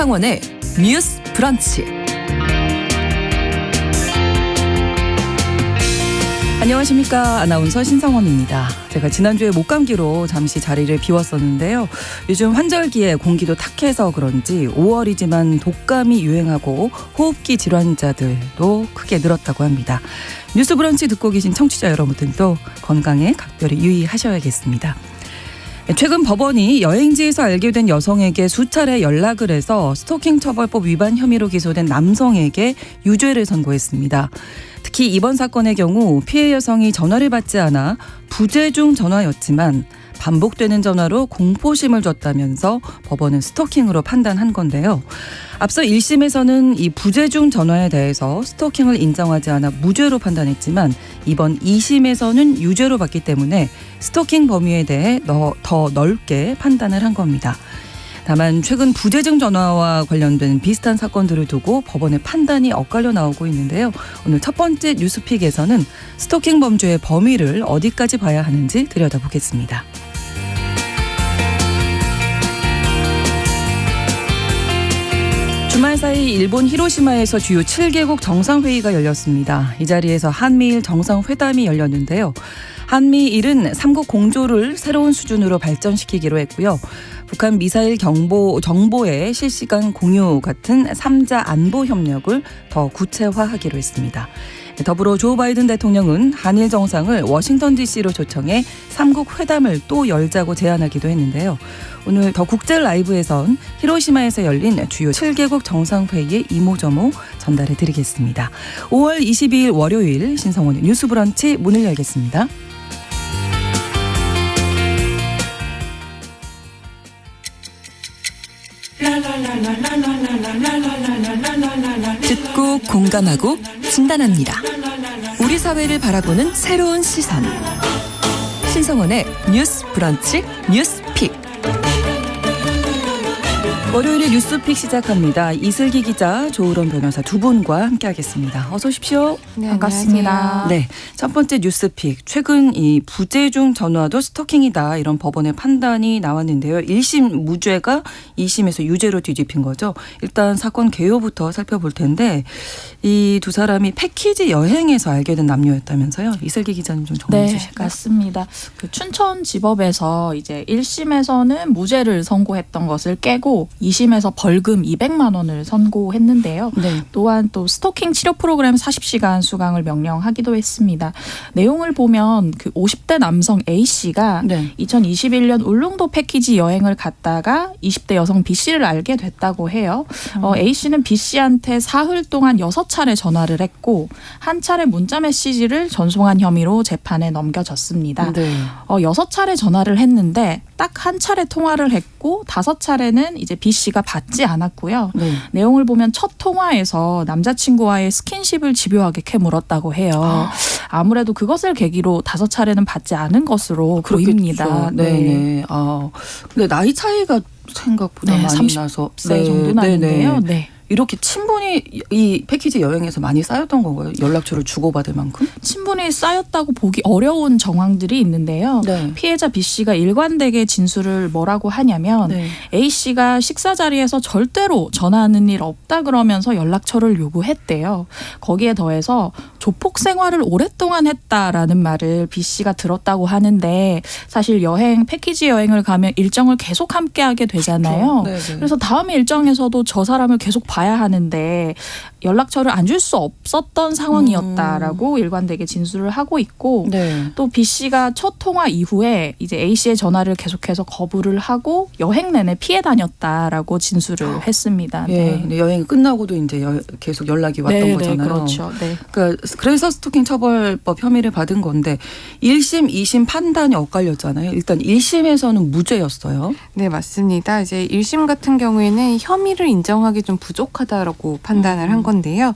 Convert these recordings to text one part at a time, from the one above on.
신성원의 뉴스 브런치. 안녕하십니까. 아나운서 신성원입니다. 제가 지난주에 목감기로 잠시 자리를 비웠었는데요. 요즘 환절기에 공기도 탁해서 그런지 5월이지만 독감이 유행하고 호흡기 질환자들도 크게 늘었다고 합니다. 뉴스 브런치 듣고 계신 청취자 여러분들도 건강에 각별히 유의하셔야겠습니다. 최근 법원이 여행지에서 알게 된 여성에게 수차례 연락을 해서 스토킹 처벌법 위반 혐의로 기소된 남성에게 유죄를 선고했습니다. 특히 이번 사건의 경우 피해 여성이 전화를 받지 않아 부재중 전화였지만 반복되는 전화로 공포심을 줬다면서 법원은 스토킹으로 판단한 건데요. 앞서 1심에서는 이 부재중 전화에 대해서 스토킹을 인정하지 않아 무죄로 판단했지만 이번 2심에서는 유죄로 봤기 때문에 스토킹 범위에 대해 더 넓게 판단을 한 겁니다. 다만 최근 부재중 전화와 관련된 비슷한 사건들을 두고 법원의 판단이 엇갈려 나오고 있는데요. 오늘 첫 번째 뉴스픽에서는 스토킹 범죄의 범위를 어디까지 봐야 하는지 들여다보겠습니다. 주말 사이 일본 히로시마에서 주요 7개국 정상회의가 열렸습니다. 이 자리에서 한미일 정상회담이 열렸는데요. 한미일은 3국 공조를 새로운 수준으로 발전시키기로 했고요. 북한 미사일 정보의 실시간 공유 같은 3자 안보 협력을 더 구체화하기로 했습니다. 더불어 조 바이든 대통령은 한일 정상을 워싱턴 DC로 초청해 3국 회담을 또 열자고 제안하기도 했는데요. 오늘 더 국제 라이브에선 히로시마에서 열린 주요 7개국 정상회의의 이모저모 전달해 드리겠습니다. 5월 22일 월요일 신성원의 뉴스 브런치 문을 열겠습니다. 듣고 공감하고 진단합니다. 우리 사회를 바라보는 새로운 시선. 신성원의 뉴스 브런치 뉴스픽. 월요일에 뉴스픽 시작합니다. 이슬기 기자, 조으론 변호사 두 분과 함께하겠습니다. 어서 오십시오. 네, 반갑습니다. 안녕하세요. 네, 첫 번째 뉴스픽. 최근 이 부재중 전화도 스토킹이다 이런 법원의 판단이 나왔는데요. 1심 무죄가 2심에서 유죄로 뒤집힌 거죠. 일단 사건 개요부터 살펴볼 텐데 이 두 사람이 패키지 여행에서 알게 된 남녀였다면서요. 이슬기 기자님 좀 정리해 네, 주실까요? 맞습니다. 그 춘천지법에서 이제 1심에서는 무죄를 선고했던 것을 깨고 2심에서 벌금 200만 원을 선고했는데요. 네. 또한 또 스토킹 치료 프로그램 40시간 수강을 명령하기도 했습니다. 내용을 보면 그 50대 남성 A씨가 네. 2021년 울릉도 패키지 여행을 갔다가 20대 여성 B씨를 알게 됐다고 해요. A씨는 B씨한테 사흘 동안 6차례 전화를 했고 한 차례 문자 메시지를 전송한 혐의로 재판에 넘겨졌습니다. 네. 6차례 전화를 했는데 딱 한 차례 통화를 했고 5차례는 이제 B씨가 받지 않았고요. 네. 내용을 보면 첫 통화에서 남자친구와의 스킨십을 집요하게 캐물었다고 해요. 아무래도 그것을 계기로 5차례는 받지 않은 것으로 보입니다. 네네. 근데 나이 차이가 생각보다 네, 많이 나서 30세 정도 나는데요. 네. 이렇게 친분이 이 패키지 여행에서 많이 쌓였던 건가요? 연락처를 주고받을 만큼? 친분이 쌓였다고 보기 어려운 정황들이 있는데요. 네. 피해자 B씨가 일관되게 진술을 뭐라고 하냐면 네. A씨가 식사 자리에서 절대로 전화하는 일 없다 그러면서 연락처를 요구했대요. 거기에 더해서 조폭 생활을 오랫동안 했다라는 말을 B씨가 들었다고 하는데 사실 패키지 여행을 가면 일정을 계속 함께하게 되잖아요. 그렇죠. 그래서 다음 일정에서도 저 사람을 계속 봐야 하는데 연락처를 안 줄 수 없었던 상황이었다라고 일관되게 진술을 하고 있고 네. 또 B씨가 첫 통화 이후에 이제 A씨의 전화를 계속해서 거부를 하고 여행 내내 피해 다녔다라고 진술을 했습니다. 예. 네. 근데 여행이 끝나고도 이제 계속 연락이 왔던 네, 거잖아요. 네, 그렇죠. 네. 그래서 스토킹 처벌법 혐의를 받은 건데 1심, 2심 판단이 엇갈렸잖아요. 일단 1심에서는 무죄였어요. 네, 맞습니다. 이제 1심 같은 경우에는 혐의를 인정하기 좀 부족하다라고 판단을 한 건데요.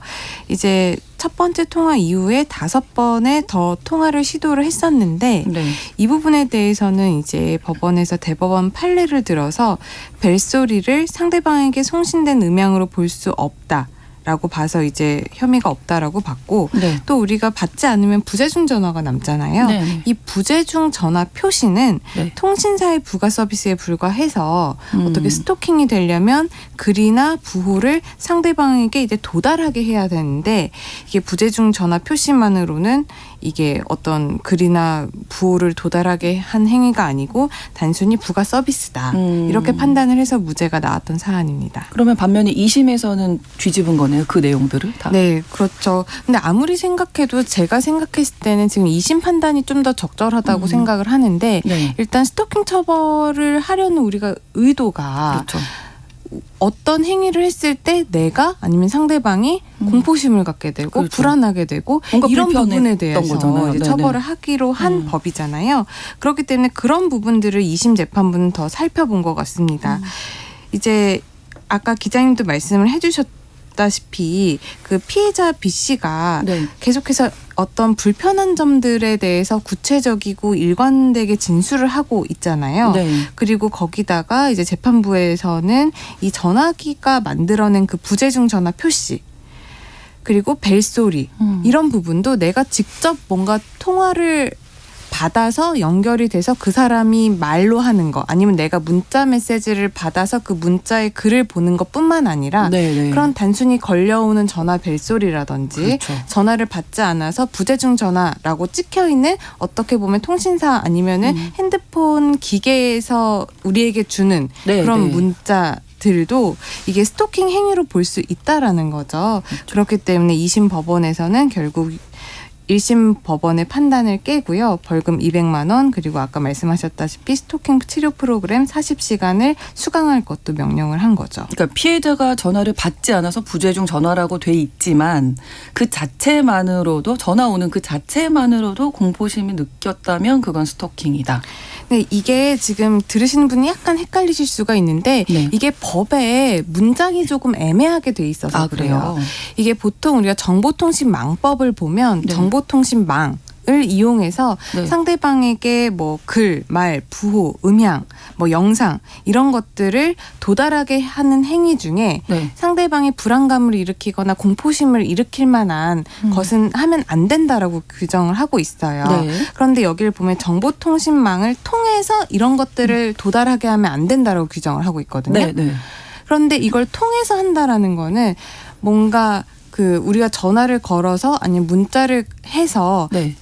이제 첫 번째 통화 이후에 5번의 더 통화를 시도를 했었는데 네. 이 부분에 대해서는 이제 법원에서 대법원 판례를 들어서 벨소리를 상대방에게 송신된 음향으로 볼 수 없다. 라고 봐서 이제 혐의가 없다라고 봤고 네. 또 우리가 받지 않으면 부재중 전화가 남잖아요. 네. 이 부재중 전화 표시는 네. 통신사의 부가 서비스에 불과해서 어떻게 음. 스토킹이 되려면 글이나 부호를 상대방에게 이제 도달하게 해야 되는데 이게 부재중 전화 표시만으로는 이게 어떤 글이나 부호를 도달하게 한 행위가 아니고 단순히 부가 서비스다. 이렇게 판단을 해서 무죄가 나왔던 사안입니다. 그러면 반면에 2심에서는 뒤집은 거네요. 그 내용들을 다. 네, 그렇죠. 근데 아무리 생각해도 제가 생각했을 때는 지금 2심 판단이 좀 더 적절하다고 생각을 하는데 네. 일단 스토킹 처벌을 하려는 우리가 의도가 그렇죠. 어떤 행위를 했을 때 내가 아니면 상대방이 공포심을 갖게 되고 그렇죠. 불안하게 되고 뭔가 이런 부분에 불편했던 대해서 거잖아요. 이제 네네. 처벌을 하기로 한 법이잖아요. 그렇기 때문에 그런 부분들을 2심 재판부는 더 살펴본 것 같습니다. 이제 아까 기자님도 말씀을 해주셨다시피 그 피해자 B 씨가 네. 계속해서 어떤 불편한 점들에 대해서 구체적이고 일관되게 진술을 하고 있잖아요. 네. 그리고 거기다가 이제 재판부에서는 이 전화기가 만들어낸 그 부재중 전화 표시 그리고 벨소리 이런 부분도 내가 직접 뭔가 통화를 받아서 연결이 돼서 그 사람이 말로 하는 거 아니면 내가 문자 메시지를 받아서 그 문자의 글을 보는 것뿐만 아니라 네, 네. 그런 단순히 걸려오는 전화 벨소리라든지 그렇죠. 전화를 받지 않아서 부재중 전화라고 찍혀있는 어떻게 보면 통신사 아니면은 핸드폰 기계에서 우리에게 주는 네, 그런 네. 문자들도 이게 스토킹 행위로 볼 수 있다라는 거죠. 그렇기 때문에 2심 법원에서는 결국 1심 법원의 판단을 깨고요. 벌금 200만 원 그리고 아까 말씀하셨다시피 스토킹 치료 프로그램 40시간을 수강할 것도 명령을 한 거죠. 그러니까 피해자가 전화를 받지 않아서 부재중 전화라고 돼 있지만 그 자체만으로도 전화 오는 그 자체만으로도 공포심이 느꼈다면 그건 스토킹이다. 네, 이게 지금 들으시는 분이 약간 헷갈리실 수가 있는데 네. 이게 법에 문장이 조금 애매하게 돼 있어서 아, 그래요. 그래요? 이게 보통 우리가 정보통신망법을 보면 네. 정보통신망을 이용해서 네. 상대방에게 뭐 글, 말, 부호, 음향, 뭐 영상 이런 것들을 도달하게 하는 행위 중에 네. 상대방이 불안감을 일으키거나 공포심을 일으킬 만한 것은 하면 안 된다라고 규정을 하고 있어요. 네. 그런데 여기를 보면 정보통신망을 통해서 이런 것들을 도달하게 하면 안 된다라고 규정을 하고 있거든요. 네, 네. 그런데 이걸 통해서 한다라는 거는 뭔가 그 우리가 전화를 걸어서 아니면 문자를 해서 네.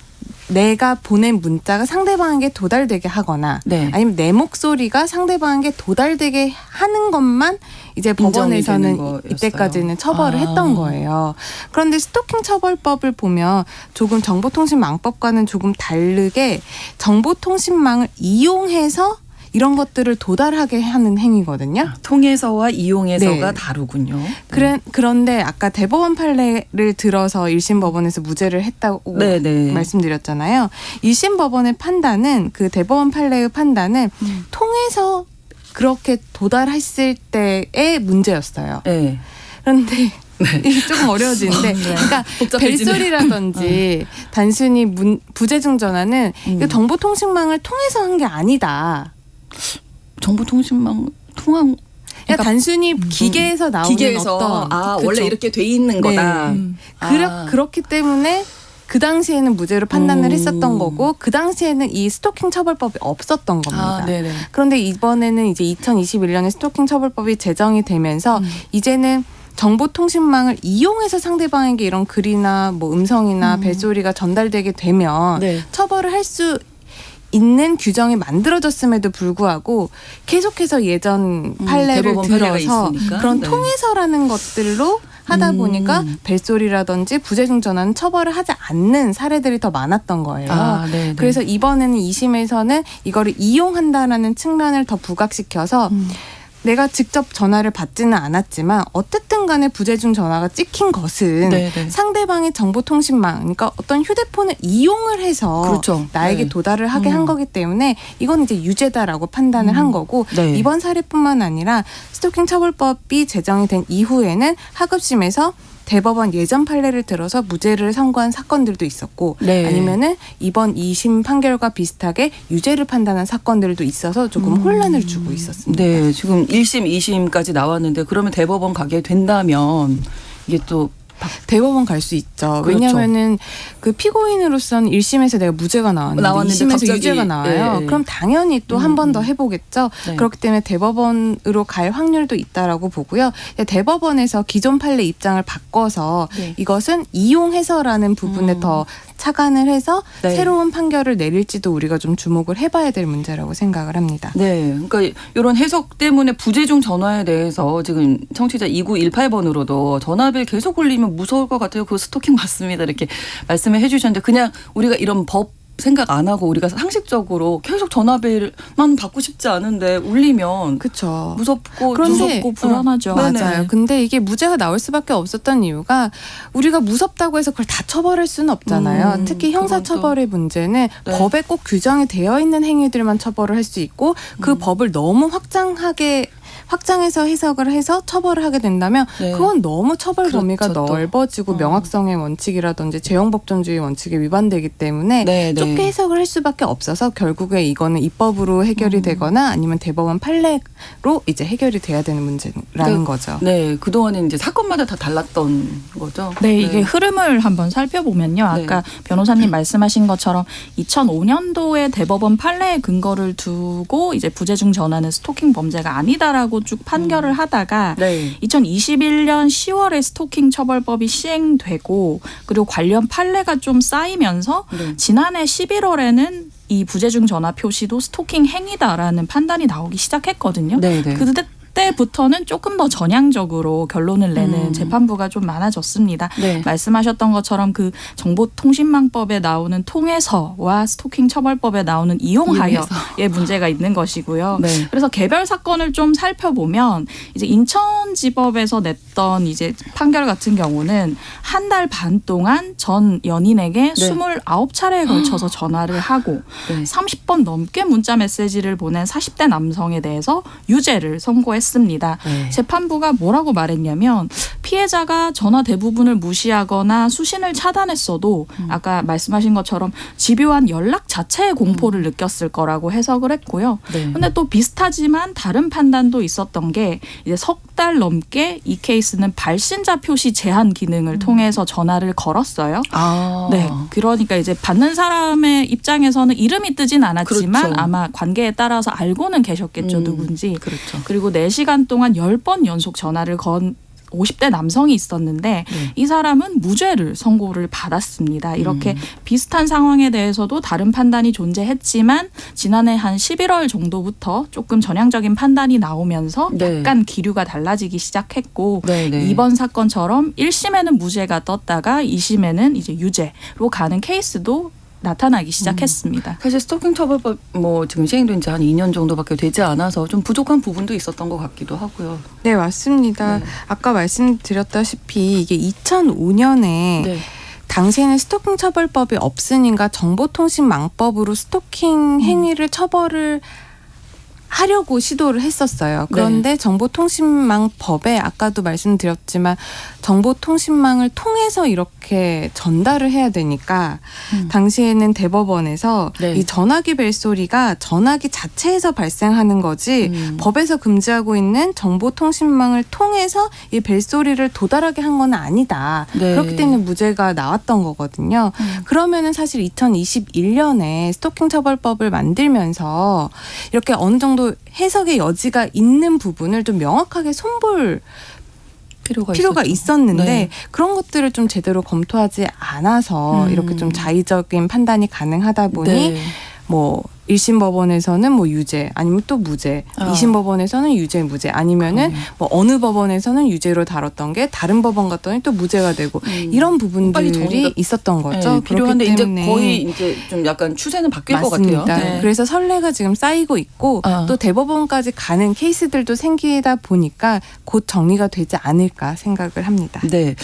내가 보낸 문자가 상대방에게 도달되게 하거나 네. 아니면 내 목소리가 상대방에게 도달되게 하는 것만 이제 인정이 법원에서는 되는 거였어요. 이때까지는 처벌을 아. 했던 거예요. 그런데 스토킹 처벌법을 보면 조금 정보통신망법과는 조금 다르게 정보통신망을 이용해서 이런 것들을 도달하게 하는 행위거든요. 통해서와 이용해서가 네. 다르군요. 그런데 아까 대법원 판례를 들어서 1심 법원에서 무죄를 했다고 네, 네. 말씀드렸잖아요. 1심 법원의 판단은 그 대법원 판례의 판단은 통해서 그렇게 도달했을 때의 문제였어요. 네. 그런데 이게 조금 어려워지는데 그러니까 복잡해지네요. 벨소리라든지 단순히 부재중 전화는 이거 정보통신망을 통해서 한 게 아니다. 정보통신망 통한 그러니까 단순히 기계에서 나오는 기계에서 어떤 원래 그쵸. 이렇게 돼 있는 네. 거다. 그렇기 때문에 그 당시에는 무죄로 판단을 했었던 거고 그 당시에는 이 스토킹 처벌법이 없었던 겁니다. 아, 네네. 그런데 이번에는 이제 2021년에 스토킹 처벌법이 제정이 되면서 이제는 정보통신망을 이용해서 상대방에게 이런 글이나 뭐 음성이나 벨소리가 전달되게 되면 네. 처벌을 할 수 있는 규정이 만들어졌음에도 불구하고 계속해서 예전 판례를 대법원 판례가 들어서 있으니까. 그런 네. 통해서라는 것들로 하다 보니까 벨소리라든지 부재중 전화는 처벌을 하지 않는 사례들이 더 많았던 거예요. 아, 네, 네. 그래서 이번에는 2심에서는 이거를 이용한다라는 측면을 더 부각시켜서 내가 직접 전화를 받지는 않았지만 어쨌든 간에 부재중 전화가 찍힌 것은 네, 네. 상대방의 정보통신망 그러니까 어떤 휴대폰을 이용을 해서 그렇죠. 나에게 네. 도달을 하게 한 거기 때문에 이건 이제 유죄다라고 판단을 한 거고 네. 이번 사례뿐만 아니라 스토킹 처벌법이 제정이 된 이후에는 하급심에서 대법원 예전 판례를 들어서 무죄를 선고한 사건들도 있었고 네. 아니면은 이번 2심 판결과 비슷하게 유죄를 판단한 사건들도 있어서 조금 혼란을 주고 있었습니다. 네, 지금 1심, 2심까지 나왔는데 그러면 대법원 가게 된다면 이게 또 대법원 갈 수 있죠. 그렇죠. 왜냐하면은 그 피고인으로서는 1심에서 내가 무죄가 나왔는데 2심에서 갑자기, 유죄가 나와요. 예. 그럼 당연히 또 한 번 더 해보겠죠. 네. 그렇기 때문에 대법원으로 갈 확률도 있다라고 보고요. 대법원에서 기존 판례 입장을 바꿔서 네. 이것은 이용해서라는 부분에 더 착안을 해서 네. 새로운 판결을 내릴지도 우리가 좀 주목을 해봐야 될 문제라고 생각을 합니다. 네, 그러니까 이런 해석 때문에 부재중 전화에 대해서 지금 청취자 2918번으로도 전화벨 계속 울리면 무서울 것 같아요. 그 스토킹 맞습니다. 이렇게 말씀을 해주셨는데 그냥 우리가 이런 법 생각 안 하고 우리가 상식적으로 계속 전화벨 난 받고 싶지 않은데 울리면 그렇죠. 무섭고 그런데 무섭고 불안하죠. 네네. 맞아요. 근데 이게 무죄가 나올 수밖에 없었던 이유가 우리가 무섭다고 해서 그걸 다 처벌할 수는 없잖아요. 특히 형사처벌의 문제는 네. 법에 꼭 규정이 되어 있는 행위들만 처벌을 할 수 있고 그 법을 너무 확장해서 해석을 해서 처벌을 하게 된다면 네. 그건 너무 처벌 그렇죠, 범위가 또. 넓어지고 명확성의 원칙이라든지 재형법정주의 원칙에 위반되기 때문에 네, 네. 좁게 해석을 할 수밖에 없어서 결국에 이거는 입법으로 해결이 되거나 아니면 대법원 판례로 이제 해결이 돼야 되는 문제라는 거죠. 네, 그동안은 이제 사건마다 다 달랐던 거죠. 네, 이게 흐름을 한번 살펴보면요. 네. 아까 변호사님 말씀하신 것처럼 2005년도에 대법원 판례의 근거를 두고 이제 부재중 전화는 스토킹 범죄가 아니다라고 쭉 판결을 하다가 네. 2021년 10월에 스토킹 처벌법이 시행되고 그리고 관련 판례가 좀 쌓이면서 네. 지난해 11월에는 이 부재중 전화 표시도 스토킹 행위다라는 판단이 나오기 시작했거든요. 네, 네. 그때부터는 조금 더 전향적으로 결론을 내는 재판부가 좀 많아졌습니다. 네. 말씀하셨던 것처럼 그 정보통신망법에 나오는 통해서와 스토킹 처벌법에 나오는 이용하여의 문제가 있는 것이고요. 네. 그래서 개별 사건을 좀 살펴보면 이제 인천지법에서 냈던 이제 판결 같은 경우는 한 달 반 동안 전 연인에게 29차례에 걸쳐서 전화를 하고 네. 30번 넘게 문자 메시지를 보낸 40대 남성에 대해서 유죄를 선고했습니다. 네. 재판부가 뭐라고 말했냐면 피해자가 전화 대부분을 무시하거나 수신을 차단했어도 아까 말씀하신 것처럼 집요한 연락 자체의 공포를 느꼈을 거라고 해석을 했고요. 네. 근데 또 비슷하지만 다른 판단도 있었던 게 이제 석 달 넘게 이 케이스는 발신자 표시 제한 기능을 통해서 전화를 걸었어요. 아. 네, 그러니까 이제 받는 사람의 입장에서는 이름이 뜨진 않았지만 그렇죠. 아마 관계에 따라서 알고는 계셨겠죠, 누군지. 그렇죠. 그리고 4시간 동안 10번 연속 전화를 건 50대 남성이 있었는데 이 사람은 무죄를 선고를 받았습니다. 이렇게 비슷한 상황에 대해서도 다른 판단이 존재했지만 지난해 한 11월 정도부터 조금 전향적인 판단이 나오면서 네. 약간 기류가 달라지기 시작했고 네, 네. 이번 사건처럼 1심에는 무죄가 떴다가 2심에는 이제 유죄로 가는 케이스도 나타나기 시작했습니다. 사실 스토킹 처벌법 뭐 지금 시행된 지 한 2년 정도밖에 되지 않아서 좀 부족한 부분도 있었던 것 같기도 하고요. 네, 맞습니다. 네. 아까 말씀드렸다시피 이게 2005년에 네. 당시에는 스토킹 처벌법이 없으니까 정보통신망법으로 스토킹 행위를 처벌을 하려고 시도를 했었어요. 그런데 정보통신망법에 아까도 말씀드렸지만 정보통신망을 통해서 이렇게 전달을 해야 되니까 당시에는 대법원에서 네. 이 전화기 벨소리가 전화기 자체에서 발생하는 거지 법에서 금지하고 있는 정보통신망을 통해서 이 벨소리를 도달하게 한 건 아니다. 네. 그렇기 때문에 무죄가 나왔던 거거든요. 그러면은 사실 2021년에 스토킹 처벌법을 만들면서 이렇게 어느 정도 해석의 여지가 있는 부분을 좀 명확하게 손볼 필요가 있었죠. 있었는데 네. 그런 것들을 좀 제대로 검토하지 않아서 이렇게 좀 자의적인 판단이 가능하다 보니 네. 뭐 1심 법원에서는 뭐 유죄 아니면 또 무죄, 2심 법원에서는 유죄 무죄 아니면은 뭐 어느 법원에서는 유죄로 다뤘던 게 다른 법원 갔더니 또 무죄가 되고 이런 빨리 부분들이 정리가 있었던 거죠. 네, 필요한데 그렇기 이제 때문에 거의 이제 좀 약간 추세는 바뀔 맞습니다. 것 같아요. 네. 그래서 선례가 지금 쌓이고 있고 또 대법원까지 가는 케이스들도 생기다 보니까 곧 정리가 되지 않을까 생각을 합니다. 네.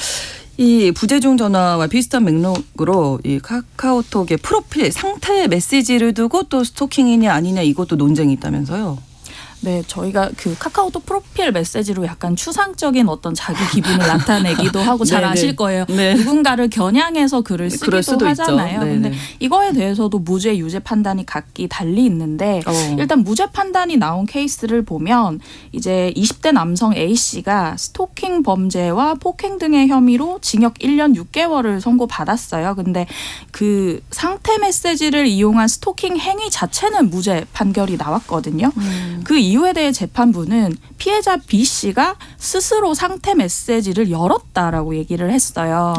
이 부재중 전화와 비슷한 맥락으로 이 카카오톡의 프로필 상태 메시지를 두고 또 스토킹이냐 아니냐 이것도 논쟁이 있다면서요. 네, 저희가 그 카카오톡 프로필 메시지로 약간 추상적인 어떤 자기 기분을 나타내기도 하고 잘 네네. 아실 거예요. 네. 누군가를 겨냥해서 글을 그럴 수도 쓰기도 하잖아요. 있죠. 네네. 근데 이거에 대해서도 무죄 유죄 판단이 각기 달리 있는데 일단 무죄 판단이 나온 케이스를 보면 이제 20대 남성 A 씨가 스토킹 범죄와 폭행 등의 혐의로 징역 1년 6개월을 선고받았어요. 근데 그 상태 메시지를 이용한 스토킹 행위 자체는 무죄 판결이 나왔거든요. 그 이유에 대해 재판부는 피해자 B 씨가 스스로 상태 메시지를 열었다라고 얘기를 했어요.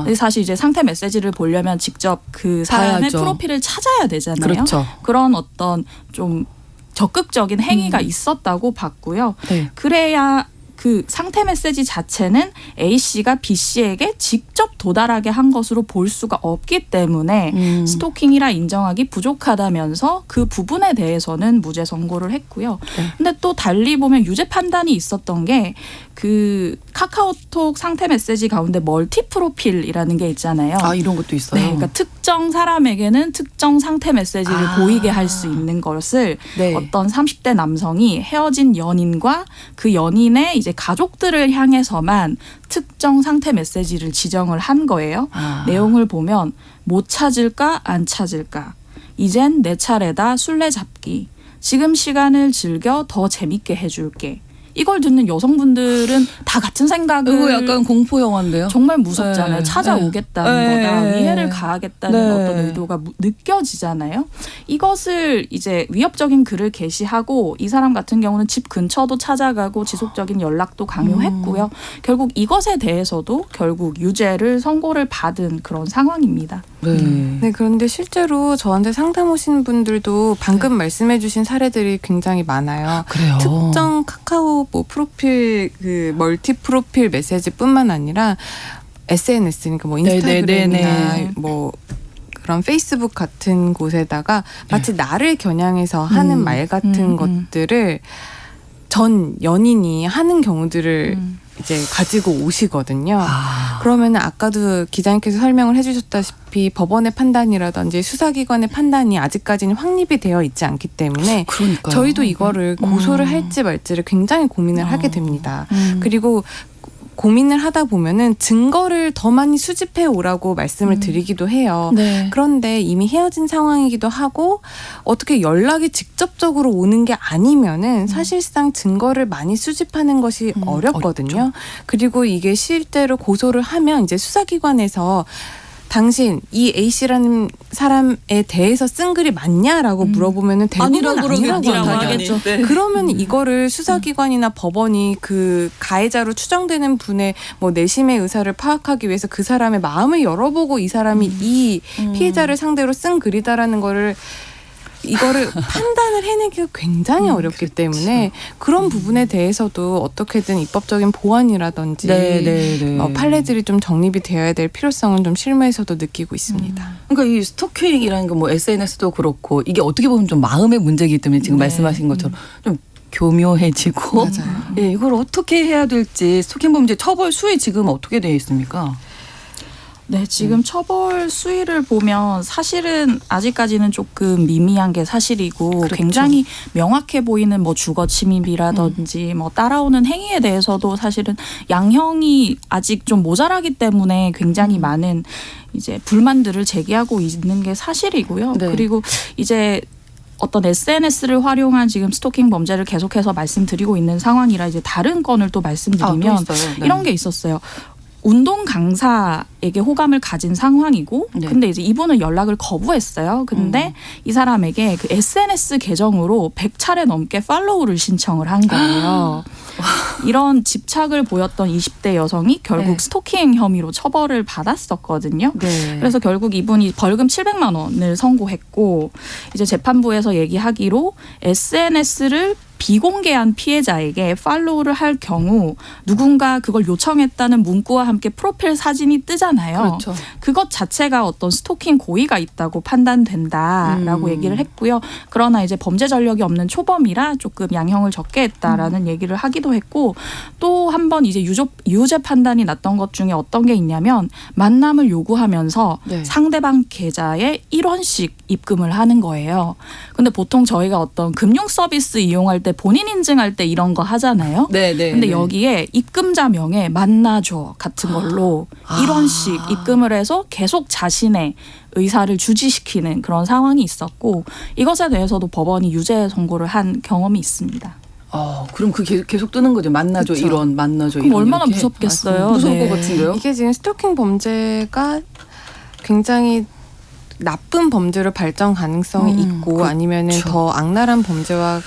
근데 사실 이제 상태 메시지를 보려면 직접 그 사람의 봐야죠. 프로필을 찾아야 되잖아요. 그렇죠. 그런 어떤 좀 적극적인 행위가 있었다고 봤고요. 네. 그래야 그 상태 메시지 자체는 A 씨가 B 씨에게 직접 도달하게 한 것으로 볼 수가 없기 때문에 스토킹이라 인정하기 부족하다면서 그 부분에 대해서는 무죄 선고를 했고요. 네. 근데 또 달리 보면 유죄 판단이 있었던 게 그 카카오톡 상태 메시지 가운데 멀티 프로필이라는 게 있잖아요. 아, 이런 것도 있어요. 네, 그러니까 특정 사람에게는 특정 상태 메시지를 보이게 할 수 있는 것을 네. 어떤 30대 남성이 헤어진 연인과 그 연인의 이제 가족들을 향해서만 특정 상태 메시지를 지정을 한 거예요. 내용을 보면 못 찾을까 안 찾을까. 이젠 내 차례다 술래잡기. 지금 시간을 즐겨 더 재밌게 해줄게. 이걸 듣는 여성분들은 다 같은 생각을 이거 약간 공포 영화인데요. 정말 무섭잖아요. 네. 찾아오겠다는 네. 거다. 네. 위해를 가하겠다는 네. 어떤 의도가 느껴지잖아요. 이것을 이제 위협적인 글을 게시하고 이 사람 같은 경우는 집 근처도 찾아가고 지속적인 연락도 강요했고요. 결국 이것에 대해서도 결국 유죄를 선고를 받은 그런 상황입니다. 네. 네, 그런데 실제로 저한테 상담 오신 분들도 방금 말씀해주신 사례들이 굉장히 많아요. 그래요. 특정 카카오 뭐 프로필 그 멀티 프로필 메시지뿐만 아니라 SNS, 그러니까 뭐 인스타그램이나 네네네. 뭐 그런 페이스북 같은 곳에다가 마치 나를 겨냥해서 하는 말 같은 것들을 전 연인이 하는 경우들을 이제 가지고 오시거든요. 그러면 아까도 기자님께서 설명을 해주셨다시피 법원의 판단이라든지 수사기관의 판단이 아직까지는 확립이 되어 있지 않기 때문에 그러니까요. 저희도 이거를 고소를 할지 말지를 굉장히 고민을 하게 됩니다. 그리고 고민을 하다 보면은 증거를 더 많이 수집해 오라고 말씀을 드리기도 해요. 네. 그런데 이미 헤어진 상황이기도 하고 어떻게 연락이 직접적으로 오는 게 아니면은 사실상 증거를 많이 수집하는 것이 어렵거든요. 그리고 이게 실제로 고소를 하면 이제 수사기관에서 당신 이 A 씨라는 사람에 대해서 쓴 글이 맞냐라고 물어보면은 대부분 아니라고 하겠죠. 그러면 이거를 수사기관이나 법원이 그 가해자로 추정되는 분의 뭐 내심의 의사를 파악하기 위해서 그 사람의 마음을 열어보고 이 사람이 이 피해자를 상대로 쓴 글이다라는 거를 이거를 판단을 해내기가 굉장히 어렵기 때문에 그런 부분에 대해서도 어떻게든 입법적인 보완이라든지 판례들이 좀 정립이 되어야 될 필요성은 좀 실무에서도 느끼고 있습니다. 그러니까 이 스토킹이라는 거 뭐 SNS도 그렇고 이게 어떻게 보면 좀 마음의 문제이기 때문에 지금 말씀하신 것처럼 좀 교묘해지고 맞아요. 예, 이걸 어떻게 해야 될지 스토킹 범죄 처벌 수위 지금 어떻게 되어 있습니까? 네, 지금 처벌 수위를 보면 사실은 아직까지는 조금 미미한 게 사실이고 그렇죠. 굉장히 명확해 보이는 뭐 주거 침입이라든지 뭐 따라오는 행위에 대해서도 사실은 양형이 아직 좀 모자라기 때문에 굉장히 많은 이제 불만들을 제기하고 있는 게 사실이고요. 네. 그리고 이제 어떤 SNS를 활용한 지금 스토킹 범죄를 계속해서 말씀드리고 있는 상황이라 이제 다른 건을 또 말씀드리면 또 있어요? 네. 이런 게 있었어요. 운동 강사에게 호감을 가진 상황이고 네. 근데 이제 이분은 연락을 거부했어요. 근데 이 사람에게 그 SNS 계정으로 100차례 넘게 팔로우를 신청을 한 거예요. 이런 집착을 보였던 20대 여성이 결국 네. 스토킹 혐의로 처벌을 받았었거든요. 네. 그래서 결국 이분이 벌금 700만 원을 선고했고 이제 재판부에서 얘기하기로 SNS를 비공개한 피해자에게 팔로우를 할 경우 누군가 그걸 요청했다는 문구와 함께 프로필 사진이 뜨잖아요. 그렇죠. 그것 자체가 어떤 스토킹 고의가 있다고 판단된다라고 얘기를 했고요. 그러나 이제 범죄 전력이 없는 초범이라 조금 양형을 적게 했다라는 얘기를 하기도 했고 또 한 번 이제 유죄 판단이 났던 것 중에 어떤 게 있냐면 만남을 요구하면서 네. 상대방 계좌에 1원씩 입금을 하는 거예요. 거예요. 근데 보통 저희가 어떤 금융 서비스 이용할 때 본인 인증할 때 이런 거 하잖아요. 네, 네. 근데 네. 여기에 입금자 명에 만나줘 같은 걸로 이런 식 입금을 해서 계속 자신의 의사를 주지시키는 그런 상황이 있었고 이것에 대해서도 법원이 유죄 선고를 한 경험이 있습니다. 그럼 그 계속 뜨는 거죠. 만나줘 그쵸. 이런 만나줘 그럼 이런. 얼마나 이렇게. 무섭겠어요. 무서울 네. 것 같은데요. 이게 지금 스토킹 범죄가 굉장히 나쁜 범죄로 발전 가능성이 있고 그렇죠. 아니면은 더 악랄한 범죄와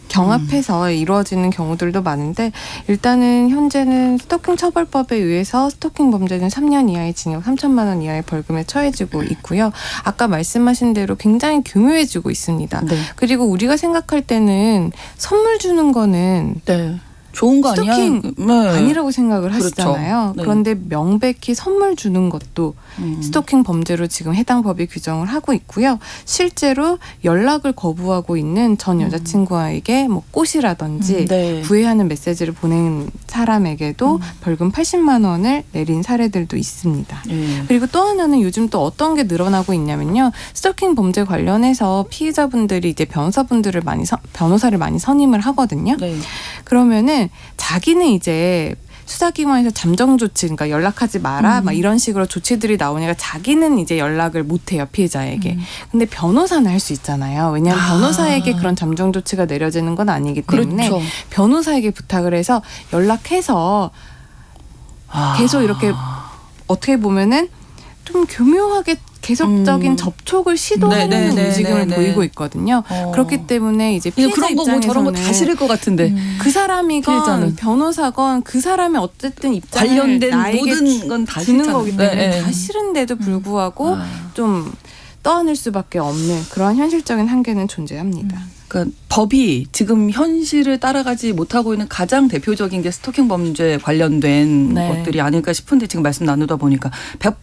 경합해서 이루어지는 경우들도 많은데 일단은 현재는 스토킹 처벌법에 의해서 스토킹 범죄는 3년 이하의 징역 3천만 원 이하의 벌금에 처해지고 있고요. 아까 말씀하신 대로 굉장히 교묘해지고 있습니다. 네. 그리고 우리가 생각할 때는 선물 주는 거는 네. 좋은 거 아니야? 스토킹 네. 아니라고 생각을 그렇죠. 하시잖아요. 네. 그런데 명백히 선물 주는 것도 스토킹 범죄로 지금 해당 법이 규정을 하고 있고요. 실제로 연락을 거부하고 있는 전 여자친구에게 뭐 꽃이라든지 네. 구애하는 메시지를 보낸 사람에게도 벌금 80만 원을 내린 사례들도 있습니다. 네. 그리고 또 하나는 요즘 또 어떤 게 늘어나고 있냐면요. 스토킹 범죄 관련해서 피해자분들이 이제 변호사분들을 변호사를 많이 선임을 하거든요. 네. 그러면은 자기는 이제 수사기관에서 잠정 조치, 그러니까 연락하지 마라, 막 이런 식으로 조치들이 나오니까 자기는 이제 연락을 못 해요, 피해자에게. 근데 변호사는 할 수 있잖아요. 왜냐하면 변호사에게 그런 잠정 조치가 내려지는 건 아니기 때문에 그렇죠. 변호사에게 부탁을 해서 연락해서 계속 이렇게 어떻게 보면은 좀 교묘하게 계속적인 접촉을 시도하는 네, 네, 네, 움직임을 네, 네. 보이고 있거든요. 그렇기 때문에 이제 피해자 그런 거 뭐 입장에서는 저런 거 다 싫을 것 같은데 그 사람이건 피해자는. 변호사건 그 사람의 어쨌든 입장을 관련된 나에게 모든 건 다 주는 싫잖아요. 거기 때문에 네, 네. 다 싫은데도 불구하고 좀 떠안을 수밖에 없는 그런 현실적인 한계는 존재합니다. 그러니까 법이 지금 현실을 따라가지 못하고 있는 가장 대표적인 게 스토킹 범죄 관련된 네. 것들이 아닐까 싶은데 지금 말씀 나누다 보니까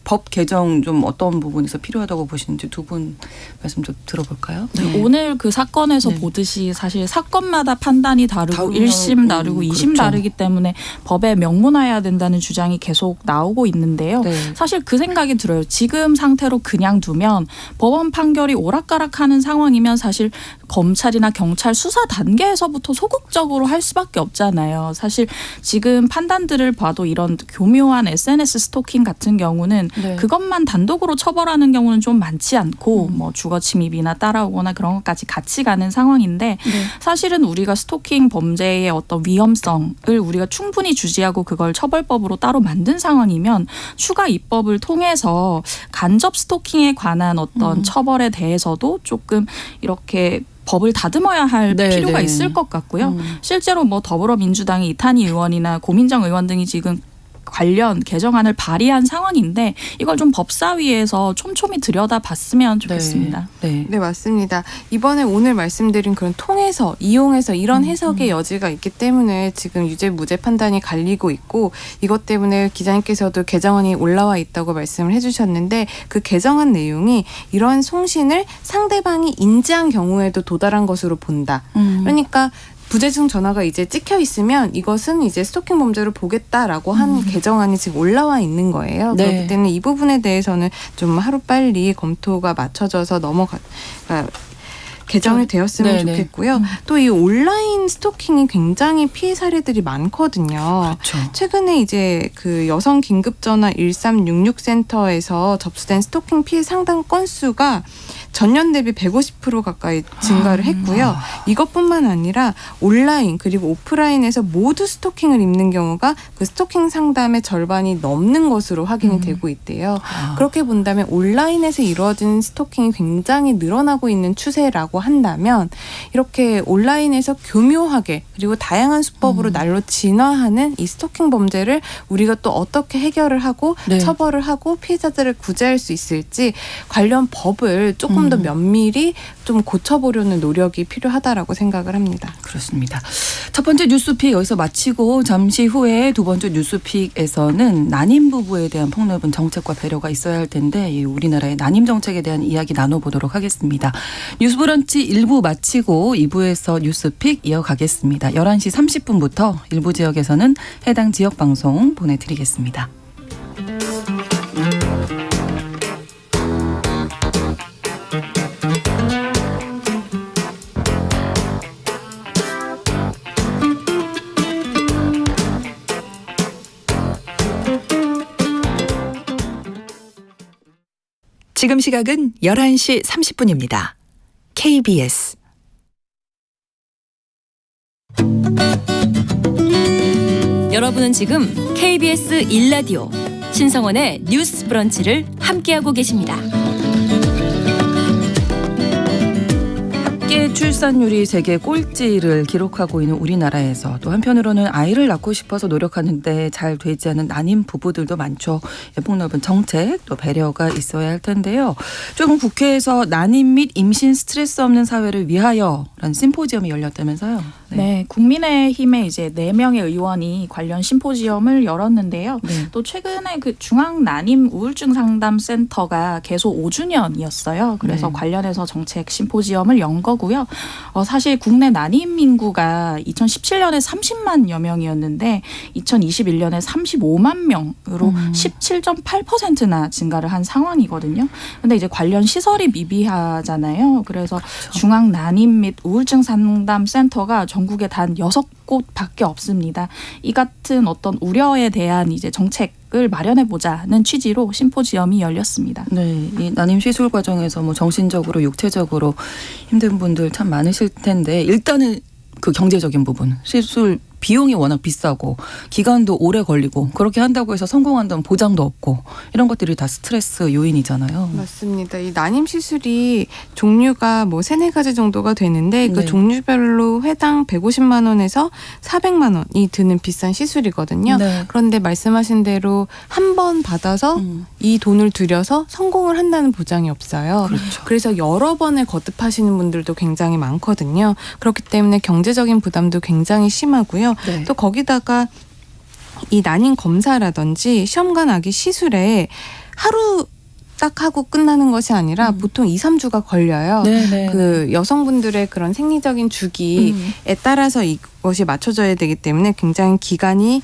법 개정 좀 어떤 부분에서 필요하다고 보시는지 두 분 말씀 좀 들어볼까요? 네. 오늘 그 사건에서 네. 보듯이 사실 사건마다 판단이 다르고 다르면, 1심 다르고 2심 그렇죠. 다르기 때문에 법에 명문화해야 된다는 주장이 계속 나오고 있는데요. 네. 사실 그 생각이 들어요. 지금 상태로 그냥 두면 법원 판결이 오락가락하는 상황이면 사실 검찰이나 경찰 수사 단계에서부터 소극적으로 할 수밖에 없잖아요. 사실 지금 판단들을 봐도 이런 교묘한 SNS 스토킹 같은 경우는 네. 그것만 단독으로 처벌하는 경우는 좀 많지 않고 뭐 주거 침입이나 따라오거나 그런 것까지 같이 가는 상황인데 사실은 우리가 스토킹 범죄의 어떤 위험성을 우리가 충분히 주지하고 그걸 처벌법으로 따로 만든 상황이면 추가 입법을 통해서 간접 스토킹에 관한 어떤 처벌에 대해서도 조금 이렇게 법을 다듬어야 할 네, 필요가 네. 있을 것 같고요. 실제로 뭐 더불어민주당의 이탄희 의원이나 고민정 의원 등이 지금 관련 개정안을 발의한 상황인데 이걸 좀 법사위에서 촘촘히 들여다봤으면 좋겠습니다. 네. 네, 맞습니다. 이번에 오늘 말씀드린 그런 통해서, 이용해서 이런 해석의 여지가 있기 때문에 지금 유죄, 무죄 판단이 갈리고 있고 이것 때문에 기자님께서도 개정안이 올라와 있다고 말씀을 해주셨는데 그 개정안 내용이 이러한 송신을 상대방이 인지한 경우에도 도달한 것으로 본다. 그러니까 부재중 전화가 이제 찍혀 있으면 이것은 이제 스토킹 범죄로 보겠다라고 한 개정안이 지금 올라와 있는 거예요. 네. 그렇기 때문에 이 부분에 대해서는 좀 하루빨리 검토가 맞춰져서 개정이 되었으면 네네. 좋겠고요. 또 이 온라인 스토킹이 굉장히 피해 사례들이 많거든요. 그렇죠. 최근에 이제 그 여성 긴급전화 1366 센터에서 접수된 스토킹 피해 상담 건수가 전년 대비 150% 가까이 증가를 했고요. 이것뿐만 아니라 온라인 그리고 오프라인에서 모두 스토킹을 입는 경우가 그 스토킹 상담의 절반이 넘는 것으로 확인이 되고 있대요. 그렇게 본다면 온라인에서 이루어진 스토킹이 굉장히 늘어나고 있는 추세라고 한다면 이렇게 온라인에서 교묘하게 그리고 다양한 수법으로 날로 진화하는 이 스토킹 범죄를 우리가 또 어떻게 해결을 하고 네. 처벌을 하고 피해자들을 구제할 수 있을지 관련 법을 조금 더 면밀히 좀 고쳐보려는 노력이 필요하다라고 생각을 합니다. 그렇습니다. 첫 번째 뉴스픽 여기서 마치고 잠시 후에 두 번째 뉴스픽에서는 난임 부부에 대한 폭넓은 정책과 배려가 있어야 할 텐데 이 우리나라의 난임 정책에 대한 이야기 나눠보도록 하겠습니다. 뉴스브런치 1부 마치고 2부에서 뉴스픽 이어가겠습니다. 11시 30분부터 일부 지역에서는 해당 지역 방송 보내드리겠습니다. 지금 시각은 11시 30분입니다. KBS 여러분은 지금 KBS 1라디오 신성원의 뉴스 브런치를 함께하고 계십니다. 합계 출산율이 세계 꼴찌를 기록하고 있는 우리나라에서 또 한편으로는 아이를 낳고 싶어서 노력하는데 잘 되지 않은 난임 부부들도 많죠. 폭넓은 정책 또 배려가 있어야 할 텐데요. 최근 국회에서 난임 및 임신 스트레스 없는 사회를 위하여라는 심포지엄이 열렸다면서요. 네, 국민의힘의 이제 4명의 의원이 관련 심포지엄을 열었는데요. 네. 또 최근에 그 중앙난임 우울증 상담 센터가 개소 5주년이었어요. 그래서 네. 관련해서 정책 심포지엄을 연 거고요. 사실 국내 난임 인구가 2017년에 30만여 명이었는데 2021년에 35만 명으로 17.8%나 증가를 한 상황이거든요. 근데 이제 관련 시설이 미비하잖아요. 그래서 중앙 난임 및 우울증 상담 센터가 전국에 단 6곳밖에 없습니다. 이 같은 어떤 우려에 대한 이제 정책을 마련해 보자는 취지로 심포지엄이 열렸습니다. 네, 이 난임 시술 과정에서 뭐 정신적으로 육체적으로 힘든 분들 참 많으실 텐데 일단은 그 경제적인 부분, 시술 비용이 워낙 비싸고 기간도 오래 걸리고 그렇게 한다고 해서 성공한다는 보장도 없고 이런 것들이 다 스트레스 요인이잖아요. 맞습니다. 이 난임 시술이 종류가 뭐 3-4가지 정도가 되는데 그 네. 종류별로 회당 150만 원에서 400만 원이 드는 비싼 시술이거든요. 네. 그런데 말씀하신 대로 한 번 받아서 이 돈을 들여서 성공을 한다는 보장이 없어요. 그렇죠. 그래서 여러 번을 거듭하시는 분들도 굉장히 많거든요. 그렇기 때문에 경제적인 부담도 굉장히 심하고요. 네. 또 거기다가 이 난임 검사라든지 시험관 아기 시술에 하루 딱 하고 끝나는 것이 아니라 보통 2-3주가 걸려요. 네. 그 여성분들의 그런 생리적인 주기에 따라서 이것이 맞춰져야 되기 때문에 굉장히 기간이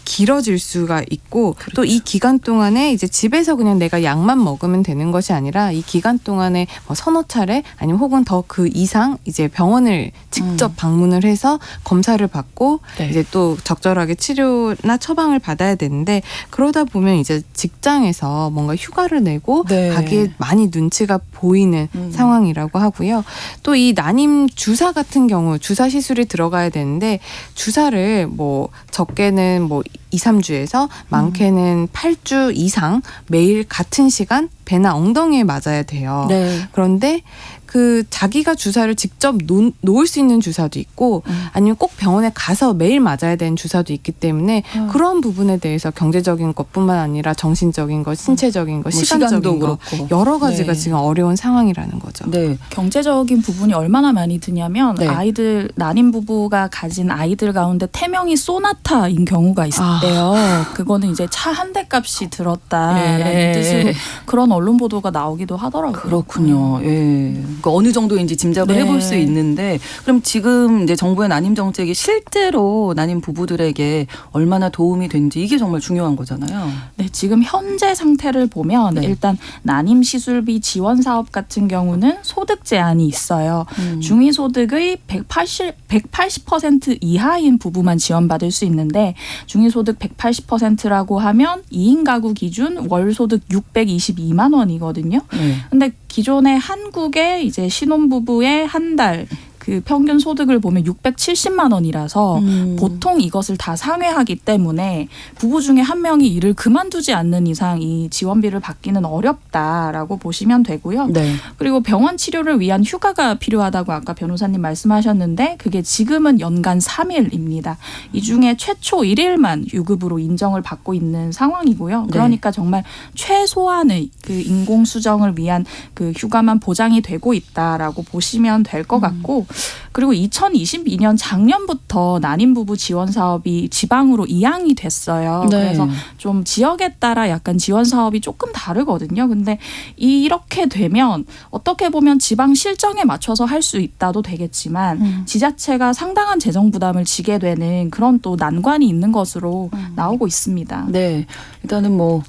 길어질 수가 있고 그렇죠. 또 이 기간 동안에 이제 집에서 그냥 내가 약만 먹으면 되는 것이 아니라 이 기간 동안에 뭐 서너 차례 아니면 혹은 더 그 이상 이제 병원을 직접 방문을 해서 검사를 받고 네. 이제 또 적절하게 치료나 처방을 받아야 되는데 그러다 보면 이제 직장에서 뭔가 휴가를 내고 네. 가기에 많이 눈치가 보이는 상황이라고 하고요. 또 이 난임 주사 같은 경우 주사 시술이 들어가야 되는데 주사를 뭐 적게는 뭐 2-3주에서 많게는 8주 이상 매일 같은 시간 배나 엉덩이에 맞아야 돼요. 네. 그런데 그 자기가 주사를 직접 놓을 수 있는 주사도 있고 아니면 꼭 병원에 가서 매일 맞아야 되는 주사도 있기 때문에 그런 부분에 대해서 경제적인 것뿐만 아니라 정신적인 것, 신체적인 것, 뭐 시간적인 시간도 것 그렇고. 여러 가지가 네. 지금 어려운 상황이라는 거죠. 네. 경제적인 부분이 얼마나 많이 드냐면 네. 아이들 난임 부부가 가진 아이들 가운데 태명이 소나타인 경우가 있대요. 그거는 이제 차 한 대 값이 들었다라는 네. 뜻으로 그런 언론 보도가 나오기도 하더라고요. 그렇군요. 예. 그러니까 어느 정도인지 짐작을 네. 해볼 수 있는데 그럼 지금 이제 정부의 난임 정책이 실제로 난임 부부들에게 얼마나 도움이 된지 이게 정말 중요한 거잖아요. 네, 지금 현재 상태를 보면 네. 일단 난임 시술비 지원 사업 같은 경우는 소득 제한이 있어요. 음. 중위소득의 180% 이하인 부부만 지원받을 수 있는데 중위소득 180%라고 하면 2인 가구 기준 월 소득 622만 원이거든요. 네. 근데 기존의 한국의 이제 신혼부부의 한 달 그 평균 소득을 보면 670만 원이라서 보통 이것을 다 상회하기 때문에 부부 중에 한 명이 일을 그만두지 않는 이상 이 지원비를 받기는 어렵다라고 보시면 되고요. 네. 그리고 병원 치료를 위한 휴가가 필요하다고 아까 변호사님 말씀하셨는데 그게 지금은 연간 3일입니다. 이 중에 최초 1일만 유급으로 인정을 받고 있는 상황이고요. 그러니까 정말 최소한의 그 인공수정을 위한 그 휴가만 보장이 되고 있다라고 보시면 될 것 같고 그리고 2022년 작년부터 난임 부부 지원 사업이 지방으로 이양이 됐어요. 네. 그래서 좀 지역에 따라 약간 지원 사업이 조금 다르거든요. 근데 이렇게 되면 어떻게 보면 지방 실정에 맞춰서 할 수 있다도 되겠지만 지자체가 상당한 재정 부담을 지게 되는 그런 또 난관이 있는 것으로 나오고 있습니다. 네. 일단은 뭐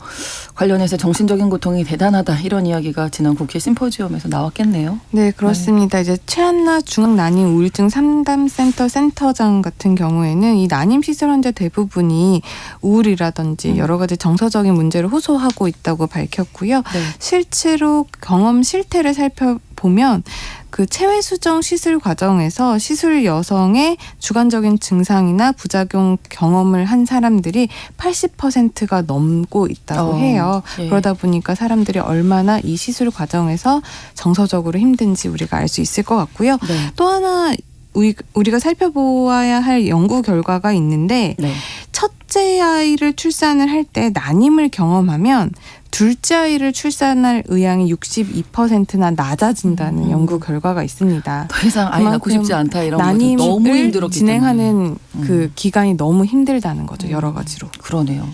관련해서 정신적인 고통이 대단하다 이런 이야기가 지난 국회 심포지엄에서 나왔겠네요. 네, 그렇습니다. 이제 최한나 중앙 난임 우울증 상담센터 센터장 같은 경우에는 이 난임 시설 환자 대부분이 우울이라든지 여러 가지 정서적인 문제를 호소하고 있다고 밝혔고요. 네. 실제로 경험 실태를 살펴보면 그 체외 수정 시술 과정에서 시술 여성의 주관적인 증상이나 부작용 경험을 한 사람들이 80%가 넘고 있다고 해요. 예. 그러다 보니까 사람들이 얼마나 이 시술 과정에서 정서적으로 힘든지 우리가 알 수 있을 것 같고요. 네. 또 하나 우리가 살펴보아야 할 연구 결과가 있는데 네. 첫째 아이를 출산을 할 때 난임을 경험하면 둘째 아이를 출산할 의향이 62%나 낮아진다는 연구 결과가 있습니다. 더 이상 아이 낳고 싶지 않다 이런 것도 난임을 너무 힘들었기 진행하는 때문에. 그 기간이 너무 힘들다는 거죠. 여러 가지로. 그러네요.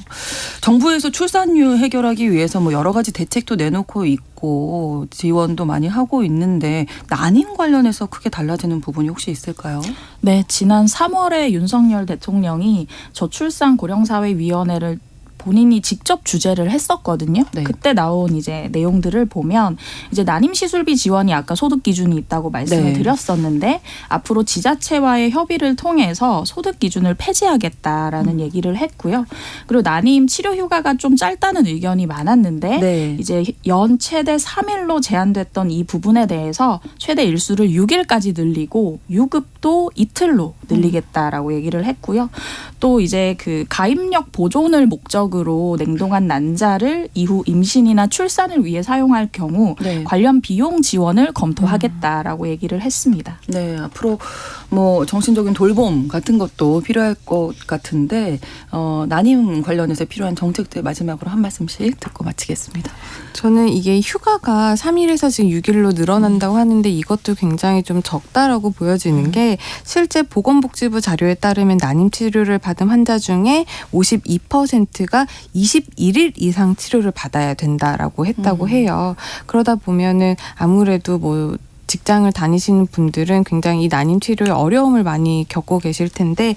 정부에서 출산율 해결하기 위해서 뭐 여러 가지 대책도 내놓고 있고 지원도 많이 하고 있는데 난임 관련해서 크게 달라지는 부분이 혹시 있을까요? 네, 지난 3월에 윤석열 대통령이 저출산 고령사회위원회를 본인이 직접 주재를 했었거든요. 네. 그때 나온 이제 내용들을 보면 이제 난임 시술비 지원이 아까 소득 기준이 있다고 말씀을 네. 드렸었는데 앞으로 지자체와의 협의를 통해서 소득 기준을 폐지하겠다라는 얘기를 했고요. 그리고 난임 치료 휴가가 좀 짧다는 의견이 많았는데 네. 이제 연 최대 3일로 제한됐던 이 부분에 대해서 최대 일수를 6일까지 늘리고 유급도 이틀로 늘리겠다라고 얘기를 했고요. 또 이제 그 가입력 보존을 목적으로 냉동한 난자를 이후 임신이나 출산을 위해 사용할 경우 네. 관련 비용 지원을 검토하겠다라고 얘기를 했습니다. 네, 앞으로 뭐 정신적인 돌봄 같은 것도 필요할 것 같은데 난임 관련해서 필요한 정책들 마지막으로 한 말씀씩 듣고 마치겠습니다. 저는 이게 휴가가 3일에서 지금 6일로 늘어난다고 하는데 이것도 굉장히 좀 적다라고 보여지는 게 실제 보건복지부 자료에 따르면 난임 치료를 받은 환자 중에 52%가 21일 이상 치료를 받아야 된다라고 했다고 해요. 그러다 보면은 아무래도 뭐 직장을 다니시는 분들은 굉장히 이 난임 치료에 어려움을 많이 겪고 계실 텐데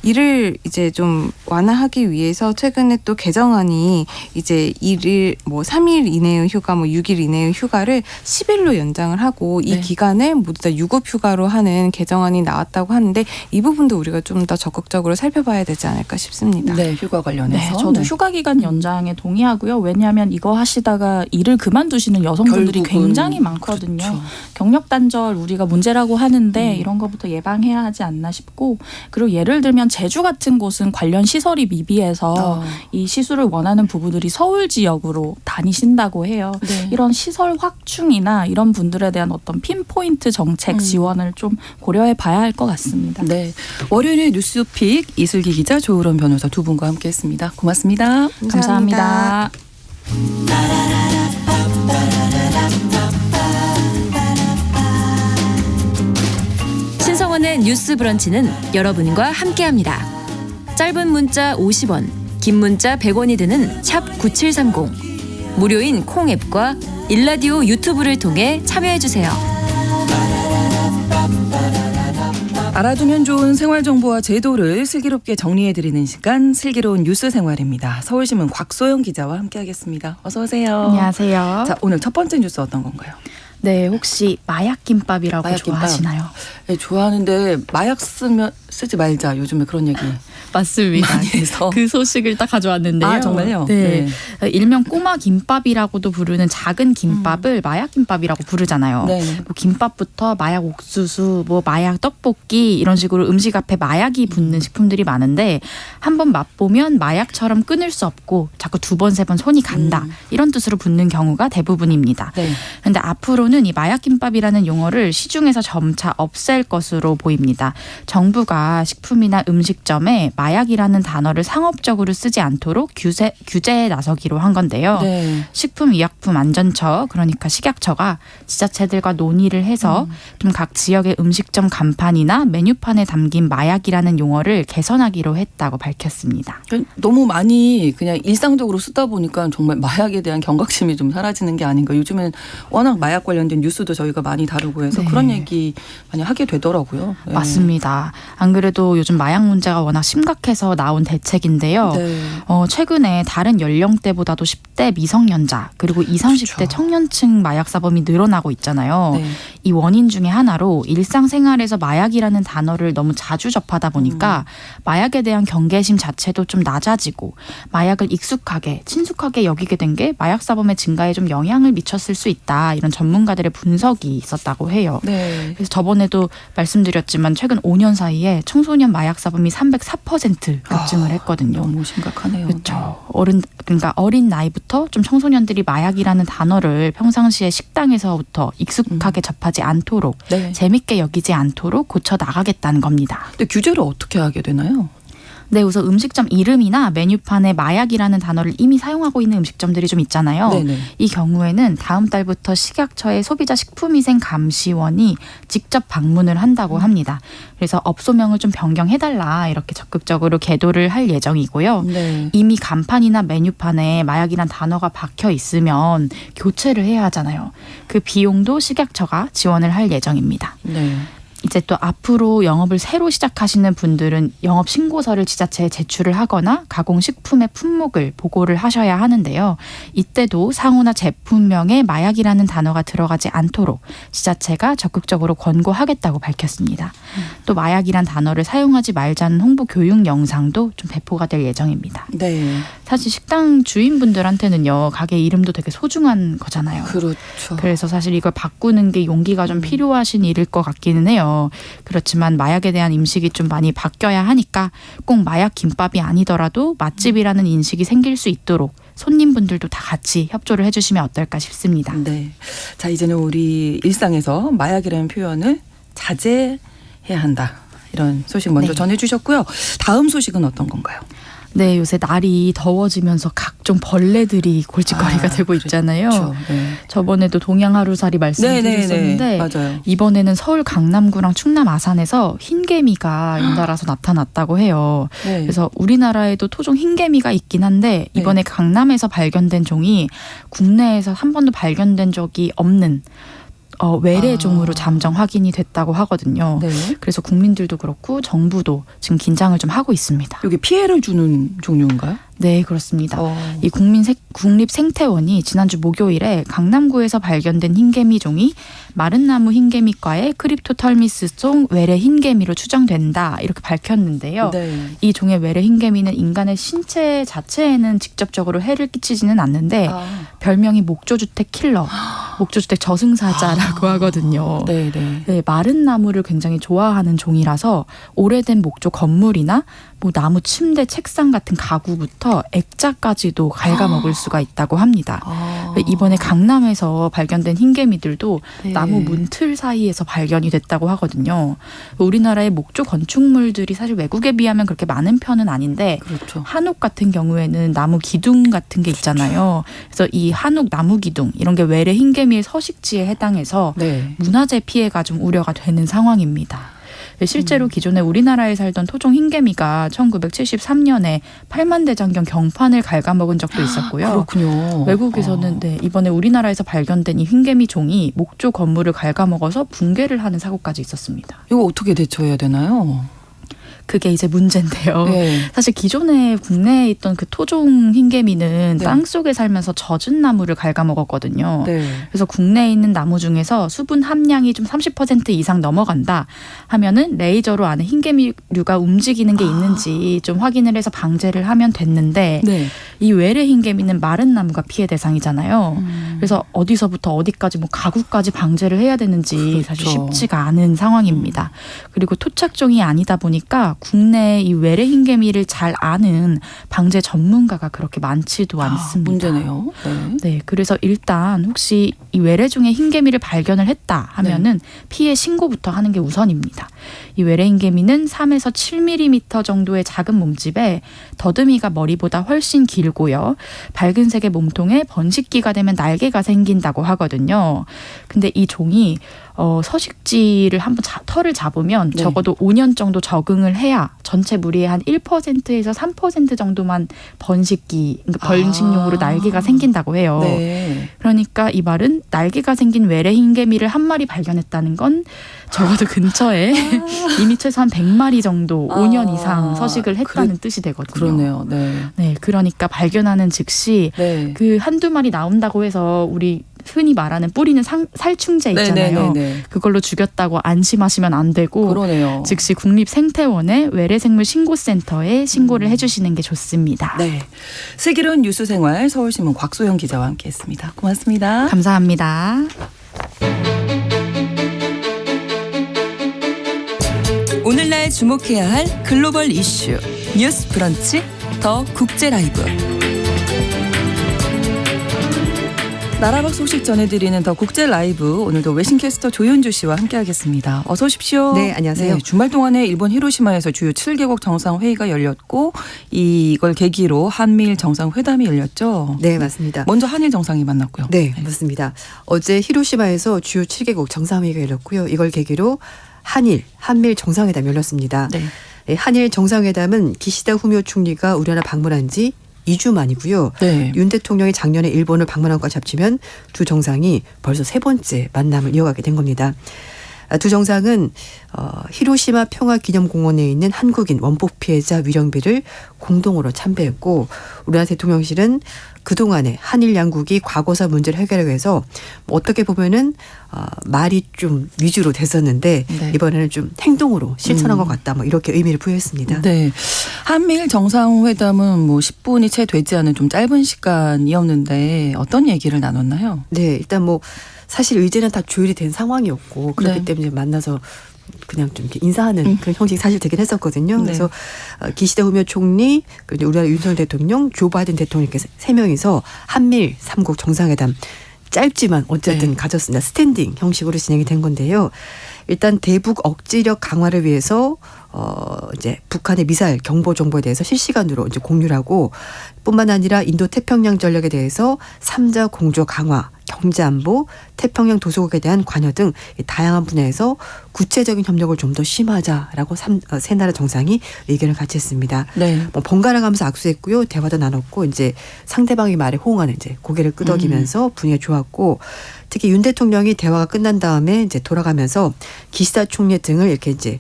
이를 이제 좀 완화하기 위해서 최근에 또 개정안이 이제 1일 뭐 3일 이내의 휴가 뭐 6일 이내의 휴가를 10일로 연장을 하고 이 네. 기간을 모두 다 유급 휴가로 하는 개정안이 나왔다고 하는데 이 부분도 우리가 좀 더 적극적으로 살펴봐야 되지 않을까 싶습니다. 네, 휴가 관련해서. 네, 저도 네. 휴가 기간 연장에 동의하고요. 왜냐하면 이거 하시다가 일을 그만두시는 여성분들이 결국은 굉장히 많거든요. 그렇죠. 경력 단절 우리가 문제라고 하는데 이런 것부터 예방해야 하지 않나 싶고 그리고 예를 들면 제주 같은 곳은 관련 시설이 미비해서 이 시술을 원하는 부부들이 서울 지역으로 다니신다고 해요. 네. 이런 시설 확충이나 이런 분들에 대한 어떤 핀포인트 정책 지원을 좀 고려해 봐야 할 것 같습니다. 네, 월요일에 뉴스픽 이슬기 기자 조으론 변호사 두 분과 함께했습니다. 고맙습니다. 감사합니다. 신성원의 뉴스 브런치는 여러분과 함께합니다. 짧은 문자 50원, 긴 문자 100원이 드는 샵 9730. 무료인 콩 앱과 일라디오 유튜브를 통해 참여해주세요. 알아두면 좋은 생활정보와 제도를 슬기롭게 정리해드리는 시간 슬기로운 뉴스 생활입니다. 서울신문 곽소영 기자와 함께하겠습니다. 어서 오세요. 안녕하세요. 자, 오늘 첫 번째 뉴스 어떤 건가요? 네, 혹시 마약김밥이라고 마약김밥. 좋아하시나요? 네, 좋아하는데 마약 쓰지 말자. 요즘에 그런 얘기 맞습니다. 많이 해서. 그 소식을 딱 가져왔는데요. 아, 정말요? 네. 일명 꼬마 김밥이라고도 부르는 작은 김밥을 마약 김밥이라고 부르잖아요. 네. 뭐 김밥부터 마약 옥수수, 뭐 마약 떡볶이 이런 식으로 음식 앞에 마약이 붙는 식품들이 많은데 한번 맛보면 마약처럼 끊을 수 없고 자꾸 두 번, 세 번 손이 간다. 이런 뜻으로 붙는 경우가 대부분입니다. 네. 그런데 앞으로는 이 마약김밥이라는 용어를 시중에서 점차 없앨 것으로 보입니다. 정부가 식품이나 음식점에 마약이라는 단어를 상업적으로 쓰지 않도록 규제에 나서기로 한 건데요. 네. 식품의약품안전처 그러니까 식약처가 지자체들과 논의를 해서 좀 각 지역의 음식점 간판이나 메뉴판에 담긴 마약이라는 용어를 개선하기로 했다고 밝혔습니다. 너무 많이 그냥 일상적으로 쓰다 보니까 정말 마약에 대한 경각심이 좀 사라지는 게 아닌가. 요즘엔 워낙 마약 관련 관련된 뉴스도 저희가 많이 다루고 해서 네. 그런 얘기 많이 하게 되더라고요. 네. 맞습니다. 안 그래도 요즘 마약 문제가 워낙 심각해서 나온 대책인데요. 네. 최근에 다른 연령대보다도 10대 미성년자 그리고 20, 30대 그렇죠. 청년층 마약 사범이 늘어나고 있잖아요. 네. 이 원인 중에 하나로 일상생활에서 마약이라는 단어를 너무 자주 접하다 보니까 마약에 대한 경계심 자체도 좀 낮아지고 마약을 익숙하게 친숙하게 여기게 된 게 마약 사범의 증가에 좀 영향을 미쳤을 수 있다. 이런 전문가들의 분석이 있었다고 해요. 네. 그래서 저번에도 말씀드렸지만 최근 5년 사이에 청소년 마약 사범이 304% 급증을 했거든요. 너무 심각하네요. 그렇죠. 그러니까 어린 나이부터 좀 청소년들이 마약이라는 단어를 평상시에 식당에서부터 익숙하게 접하지 않도록 네. 재밌게 여기지 않도록 고쳐 나가겠다는 겁니다. 근데 규제를 어떻게 하게 되나요? 네, 우선 음식점 이름이나 메뉴판에 마약이라는 단어를 이미 사용하고 있는 음식점들이 좀 있잖아요. 네네. 이 경우에는 다음 달부터 식약처의 소비자식품위생감시원이 직접 방문을 한다고 합니다. 그래서 업소명을 좀 변경해달라 이렇게 적극적으로 계도를 할 예정이고요. 네. 이미 간판이나 메뉴판에 마약이란 단어가 박혀 있으면 교체를 해야 하잖아요. 그 비용도 식약처가 지원을 할 예정입니다. 네. 이제 또 앞으로 영업을 새로 시작하시는 분들은 영업 신고서를 지자체에 제출을 하거나 가공식품의 품목을 보고를 하셔야 하는데요. 이때도 상호나 제품명에 마약이라는 단어가 들어가지 않도록 지자체가 적극적으로 권고하겠다고 밝혔습니다. 또 마약이란 단어를 사용하지 말자는 홍보 교육 영상도 좀 배포가 될 예정입니다. 네. 사실 식당 주인분들한테는요, 가게 이름도 되게 소중한 거잖아요. 그렇죠. 그래서 사실 이걸 바꾸는 게 용기가 좀 필요하신 일일 것 같기는 해요. 그렇지만 마약에 대한 인식이 좀 많이 바뀌어야 하니까 꼭 마약 김밥이 아니더라도 맛집이라는 인식이 생길 수 있도록 손님분들도 다 같이 협조를 해주시면 어떨까 싶습니다. 네. 자, 이제는 우리 일상에서 마약이라는 표현을 자제해야 한다. 이런 소식 먼저 네. 전해주셨고요. 다음 소식은 어떤 건가요? 네, 요새 날이 더워지면서 각종 벌레들이 골칫거리가 되고 있잖아요. 그렇죠. 네. 저번에도 동양 하루살이 말씀드렸었는데 맞아요. 이번에는 서울 강남구랑 충남 아산에서 흰개미가 연달아서 나타났다고 해요. 네. 그래서 우리나라에도 토종 흰개미가 있긴 한데 이번에 강남에서 발견된 종이 국내에서 한 번도 발견된 적이 없는 외래종으로 잠정 확인이 됐다고 하거든요. 네. 그래서 국민들도 그렇고 정부도 지금 긴장을 좀 하고 있습니다. 이게 피해를 주는 종류인가요? 네, 그렇습니다. 이 국립생태원이 지난주 목요일에 강남구에서 발견된 흰개미종이 마른나무 흰개미과의 크립토털미스종 외래 흰개미로 추정된다 이렇게 밝혔는데요. 네. 이 종의 외래 흰개미는 인간의 신체 자체에는 직접적으로 해를 끼치지는 않는데 별명이 목조주택 킬러, 목조주택 저승사자라고 하거든요. 네, 네. 네, 마른 나무를 굉장히 좋아하는 종이라서 오래된 목조 건물이나 뭐 나무 침대, 책상 같은 가구부터 액자까지도 갉아먹을 수가 있다고 합니다. 이번에 강남에서 발견된 흰개미들도 네. 나무 문틀 사이에서 발견이 됐다고 하거든요. 우리나라의 목조 건축물들이 사실 외국에 비하면 그렇게 많은 편은 아닌데 그렇죠. 한옥 같은 경우에는 나무 기둥 같은 게 있잖아요. 그래서 이 한옥 나무 기둥 이런 게 외래 흰개미의 서식지에 해당해서 네. 문화재 피해가 좀 우려가 되는 상황입니다. 실제로 기존에 우리나라에 살던 토종 흰개미가 1973년에 8만 대장경 경판을 갉아먹은 적도 있었고요. 그렇군요. 외국에서는 이번에 우리나라에서 발견된 이 흰개미 종이 목조 건물을 갉아먹어서 붕괴를 하는 사고까지 있었습니다. 이거 어떻게 대처해야 되나요? 그게 이제 문제인데요. 네. 사실 기존에 국내에 있던 그 토종 흰개미는 네. 땅 속에 살면서 젖은 나무를 갉아먹었거든요. 네. 그래서 국내에 있는 나무 중에서 수분 함량이 좀 30% 이상 넘어간다 하면은 레이저로 안에 흰개미류가 움직이는 게 있는지 좀 확인을 해서 방제를 하면 됐는데 네. 이 외래 흰개미는 마른 나무가 피해 대상이잖아요. 그래서 어디서부터 어디까지 뭐 가구까지 방제를 해야 되는지 그렇죠. 사실 쉽지가 않은 상황입니다. 그리고 토착종이 아니다 보니까 국내에 이 외래 흰개미를 잘 아는 방제 전문가가 그렇게 많지도 않습니다. 문제네요. 네. 네, 그래서 일단 혹시 이 외래종의 흰개미를 발견을 했다 하면은 피해 신고부터 하는 게 우선입니다. 이 외래흰개미는 3에서 7mm 정도의 작은 몸집에 더듬이가 머리보다 훨씬 길고요. 밝은 색의 몸통에 번식기가 되면 날개가 생긴다고 하거든요. 근데 이 종이 서식지를 한번 털을 잡으면 네. 적어도 5년 정도 적응을 해야 전체 무리의 한 1%에서 3% 정도만 번식용으로 날개가 생긴다고 해요. 네. 그러니까 이 말은 날개가 생긴 외래흰개미를 한 마리 발견했다는 건 적어도 근처에 이미 최소 한 100마리 정도 5년 이상 서식을 했다는 뜻이 되거든요. 그러네요. 네. 네, 그러니까 발견하는 즉시 네. 그 한두 마리 나온다고 해서 우리 흔히 말하는 뿌리는 살충제 있잖아요. 네네네. 그걸로 죽였다고 안심하시면 안 되고 그러네요. 즉시 국립생태원의 외래생물 신고센터에 신고를 해주시는 게 좋습니다. 네. 슬기로운 뉴스생활 서울신문 곽소영 기자와 함께했습니다. 고맙습니다. 감사합니다. 오늘날 주목해야 할 글로벌 이슈 뉴스 브런치 더 국제 라이브. 나라박 소식 전해드리는 더 국제 라이브, 오늘도 외신캐스터 조윤주 씨와 함께하겠습니다. 어서 오십시오. 네, 안녕하세요. 네, 주말 동안에 일본 히로시마에서 주요 7개국 정상회의가 열렸고 이걸 계기로 한미일 정상회담이 열렸죠. 네, 맞습니다. 먼저 한일 정상이 만났고요. 네, 맞습니다. 어제 히로시마에서 주요 7개국 정상회의가 열렸고요. 이걸 계기로 한미일 정상회담이 열렸습니다. 네. 네, 한일 정상회담은 기시다 후미오 총리가 우리나라 방문한 지 2주 만이고요. 네. 윤 대통령이 작년에 일본을 방문한 것까지 합치면 두 정상이 벌써 3번째 만남을 이어가게 된 겁니다. 두 정상은 히로시마 평화기념공원에 있는 한국인 원폭 피해자 위령비를 공동으로 참배했고, 우리나라 대통령실은 그동안에 한일 양국이 과거사 문제를 해결하기 위해서 어떻게 보면은 말이 좀 위주로 됐었는데 네. 이번에는 좀 행동으로 실천한 것 같다, 뭐 이렇게 의미를 부여했습니다. 네. 한미일 정상회담은 뭐 10분이 채 되지 않은 좀 짧은 시간이었는데 어떤 얘기를 나눴나요? 네, 일단 뭐 사실 의제는 다 조율이 된 상황이었고 그렇기 네. 때문에 만나서 그냥 좀 이렇게 인사하는 그런 형식이 사실 되긴 했었거든요. 네. 그래서 기시다 후미오 총리, 그리고 우리나라 윤석열 대통령, 조 바이든 대통령 이렇게 3명이서 한미일 3국 정상회담 짧지만 어쨌든 네. 가졌습니다. 스탠딩 형식으로 진행이 된 건데요. 일단 대북 억지력 강화를 위해서 이제 북한의 미사일 경보 정보에 대해서 실시간으로 이제 공유를 하고, 뿐만 아니라 인도 태평양 전략에 대해서 3자 공조 강화, 경제안보, 태평양 도서국에 대한 관여 등 다양한 분야에서 구체적인 협력을 좀 더 심화하자라고 세 나라 정상이 의견을 같이 했습니다. 네. 뭐 번갈아가면서 악수했고요, 대화도 나눴고, 이제 상대방의 말에 호응하는 이제 고개를 끄덕이면서 분위기가 좋았고, 특히 윤 대통령이 대화가 끝난 다음에 이제 돌아가면서 기시다 총리 등을 이렇게 이제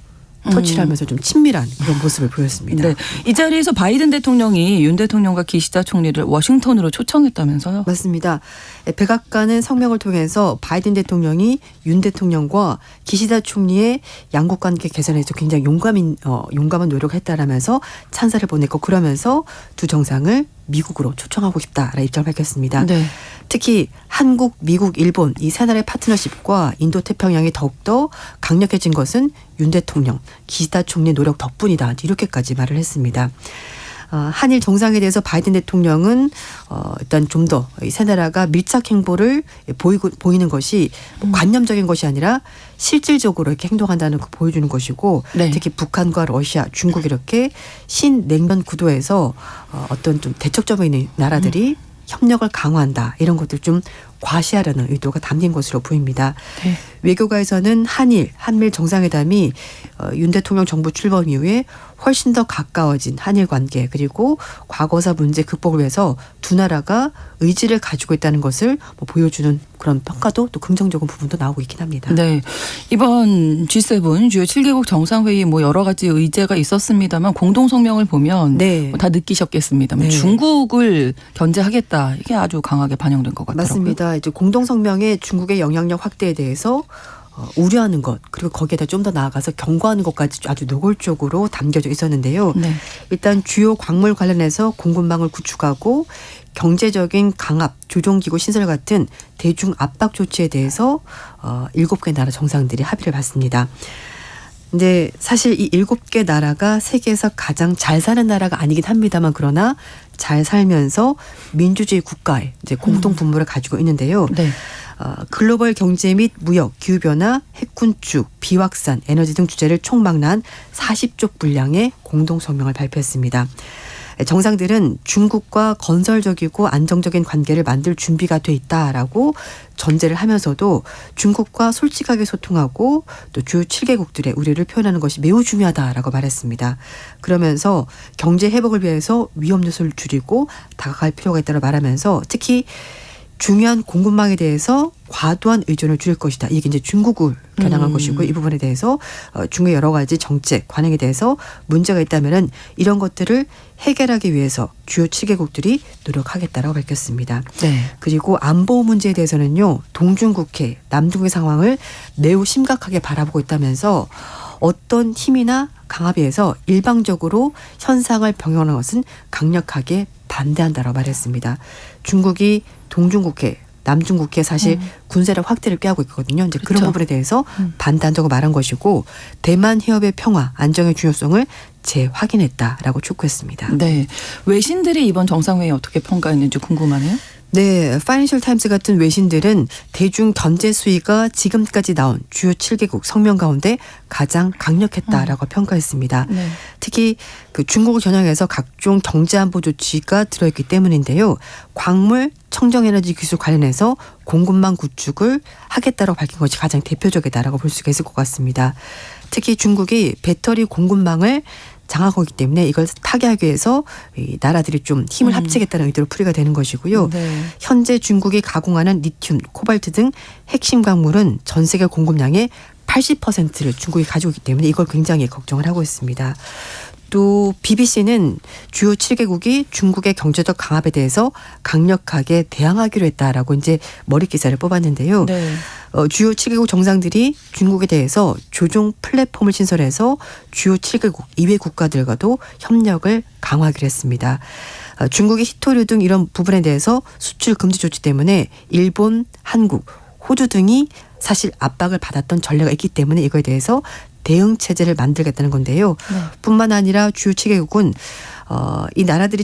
터치를 하면서 좀 친밀한 그런 모습을 보였습니다. 네. 이 자리에서 바이든 대통령이 윤 대통령과 기시다 총리를 워싱턴으로 초청했다면서요? 맞습니다. 백악관은 성명을 통해서 바이든 대통령이 윤 대통령과 기시다 총리의 양국 관계 개선에서 굉장히 용감한 노력을 했다라면서 찬사를 보냈고, 그러면서 두 정상을 미국으로 초청하고 싶다라는 입장을 밝혔습니다. 네. 특히 한국, 미국, 일본 이 세 나라의 파트너십과 인도 태평양이 더욱더 강력해진 것은 윤 대통령, 기시다 총리의 노력 덕분이다, 이렇게까지 말을 했습니다. 한일 정상에 대해서 바이든 대통령은 일단 좀 더 이 세 나라가 밀착 행보를 보이는 것이 관념적인 것이 아니라 실질적으로 이렇게 행동한다는 거 보여주는 것이고, 네. 특히 북한과 러시아, 중국 이렇게 신냉면 구도에서 어떤 좀 대척점에 있는 나라들이 협력을 강화한다, 이런 것들 좀 과시하려는 의도가 담긴 것으로 보입니다. 네. 외교가에서는 한미일 정상회담이 윤 대통령 정부 출범 이후에 훨씬 더 가까워진 한일 관계, 그리고 과거사 문제 극복을 위해서 두 나라가 의지를 가지고 있다는 것을 뭐 보여주는 그런 평가도 또 긍정적인 부분도 나오고 있긴 합니다. 네. 이번 G7 주요 7개국 정상회의 뭐 여러 가지 의제가 있었습니다만 공동 성명을 보면 네. 뭐다 느끼셨겠습니다만 네. 중국을 견제하겠다, 이게 아주 강하게 반영된 것 같더라고요. 맞습니다. 이제 공동 성명에 중국의 영향력 확대에 대해서 우려하는 것, 그리고 거기에다 좀 더 나아가서 경고하는 것까지 아주 노골적으로 담겨져 있었는데요. 네. 일단 주요 광물 관련해서 공급망을 구축하고 경제적인 강압, 조종기구 신설 같은 대중 압박 조치에 대해서 7개 나라 정상들이 합의를 봤습니다. 근데 사실 이 7개 나라가 세계에서 가장 잘 사는 나라가 아니긴 합니다만, 그러나 잘 살면서 민주주의 국가의 이제 공동 분모를 가지고 있는데요. 네. 글로벌 경제 및 무역, 기후변화, 핵군축, 비확산, 에너지 등 주제를 총망라한 40쪽 분량의 공동성명을 발표했습니다. 정상들은 중국과 건설적이고 안정적인 관계를 만들 준비가 돼 있다라고 전제를 하면서도 중국과 솔직하게 소통하고 또 주요 7개국들의 우려를 표현하는 것이 매우 중요하다라고 말했습니다. 그러면서 경제 회복을 위해서 위험 요소를 줄이고 다가갈 필요가 있다고 말하면서 특히 중요한 공급망에 대해서 과도한 의존을 줄일 것이다. 이게 이제 중국을 겨냥한 것이고 이 부분에 대해서 중국의 여러 가지 정책, 관행에 대해서 문제가 있다면은 이런 것들을 해결하기 위해서 주요 7개국들이 노력하겠다라고 밝혔습니다. 네. 그리고 안보 문제에 대해서는요. 동중국해, 남중국해 상황을 매우 심각하게 바라보고 있다면서 어떤 힘이나 강압에 의해서 일방적으로 현상을 병행하는 것은 강력하게 반대한다라고 말했습니다. 중국이 동중국해, 남중국해 사실 군사력 확대를 꾀하고 있거든요. 이제 그런 그렇죠. 부분에 대해서 반대한다고 말한 것이고 대만 해협의 평화, 안정의 중요성을 재확인했다라고 촉구했습니다. 네. 외신들이 이번 정상회의 어떻게 평가했는지 궁금하네요. 네, 파이낸셜 타임스 같은 외신들은 대중 견제 수위가 지금까지 나온 주요 7개국 성명 가운데 가장 강력했다라고 평가했습니다. 네. 특히 그 중국을 겨냥해서 각종 경제안보 조치가 들어있기 때문인데요. 광물, 청정에너지 기술 관련해서 공급망 구축을 하겠다고 밝힌 것이 가장 대표적이다라고 볼 수가 있을 것 같습니다. 특히 중국이 배터리 공급망을 장악하고 있기 때문에 이걸 타개하기 위해서 이 나라들이 좀 힘을 합치겠다는 의도로 풀이가 되는 것이고요. 네. 현재 중국이 가공하는 리튬, 코발트 등 핵심 광물은 전 세계 공급량의 80%를 중국이 가지고 있기 때문에 이걸 굉장히 걱정을 하고 있습니다. 또 BBC는 주요 7개국이 중국의 경제적 강압에 대해서 강력하게 대항하기로 했다라고 이제 머리 기사를 뽑았는데요. 네. 주요 7개국 정상들이 중국에 대해서 조종 플랫폼을 신설해서 주요 7개국 이외 국가들과도 협력을 강화하기로 했습니다. 중국이 히토류 등 이런 부분에 대해서 수출 금지 조치 때문에 일본, 한국, 호주 등이 사실 압박을 받았던 전례가 있기 때문에 이거에 대해서 대응 체제를 만들겠다는 건데요. 네. 뿐만 아니라 주요 7개국은 이 나라들이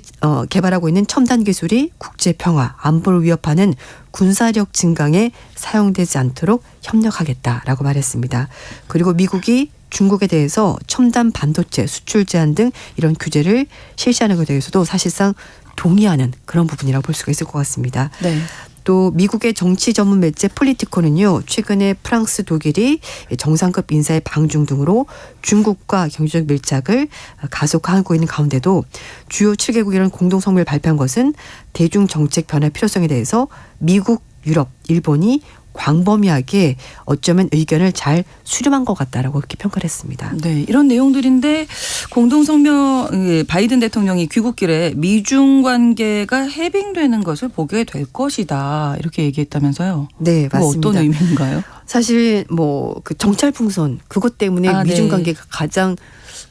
개발하고 있는 첨단 기술이 국제 평화, 안보를 위협하는 군사력 증강에 사용되지 않도록 협력하겠다라고 말했습니다. 그리고 미국이 중국에 대해서 첨단 반도체 수출 제한 등 이런 규제를 실시하는 것에 대해서도 사실상 동의하는 그런 부분이라고 볼 수가 있을 것 같습니다. 네. 또 미국의 정치 전문 매체 폴리티코는요. 최근에 프랑스, 독일이 정상급 인사의 방중 등으로 중국과 경제적 밀착을 가속화하고 있는 가운데도 주요 7개국이라는 공동성명을 발표한 것은 대중 정책 변화 필요성에 대해서 미국, 유럽, 일본이 광범위하게 어쩌면 의견을 잘 수렴한 것 같다라고 그렇게 평가를 했습니다. 네, 이런 내용들인데 공동성명 바이든 대통령이 귀국길에 미중 관계가 해빙되는 것을 보게 될 것이다 이렇게 얘기했다면서요. 네, 그거 맞습니다. 어떤 의미인가요? 사실 뭐 그 정찰풍선 그것 때문에 미중 네. 관계가 가장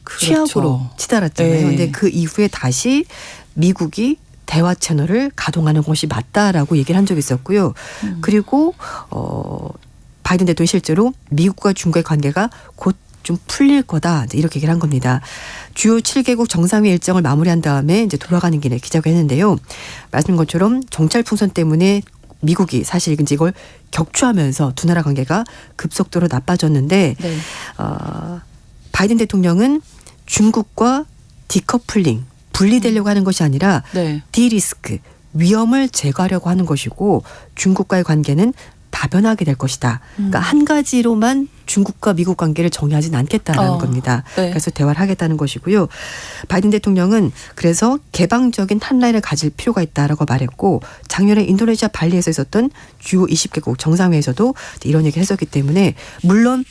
그렇죠. 최악으로 치달았잖아요. 네. 그런데 그 이후에 다시 미국이 대화 채널을 가동하는 것이 맞다라고 얘기를 한 적이 있었고요. 그리고 바이든 대통령이 실제로 미국과 중국의 관계가 곧 좀 풀릴 거다 이렇게 얘기를 한 겁니다. 주요 7개국 정상회의 일정을 마무리한 다음에 이제 돌아가는 길에 기자회견했는데요. 말씀드린 것처럼 정찰풍선 때문에 미국이 사실 이제 이걸 격추하면서 두 나라 관계가 급속도로 나빠졌는데 네. 바이든 대통령은 중국과 디커플링 분리되려고 하는 것이 아니라 네. 디리스크 위험을 제거하려고 하는 것이고 중국과의 관계는 다변하게 될 것이다. 그러니까 한 가지로만 중국과 미국 관계를 정의하지는 않겠다라는 겁니다. 네. 그래서 대화를 하겠다는 것이고요. 바이든 대통령은 그래서 개방적인 한 라인을 가질 필요가 있다라고 말했고 작년에 인도네시아 발리에서 있었던 주요 20개국 정상회에서도 이런 얘기를 했었기 때문에 물론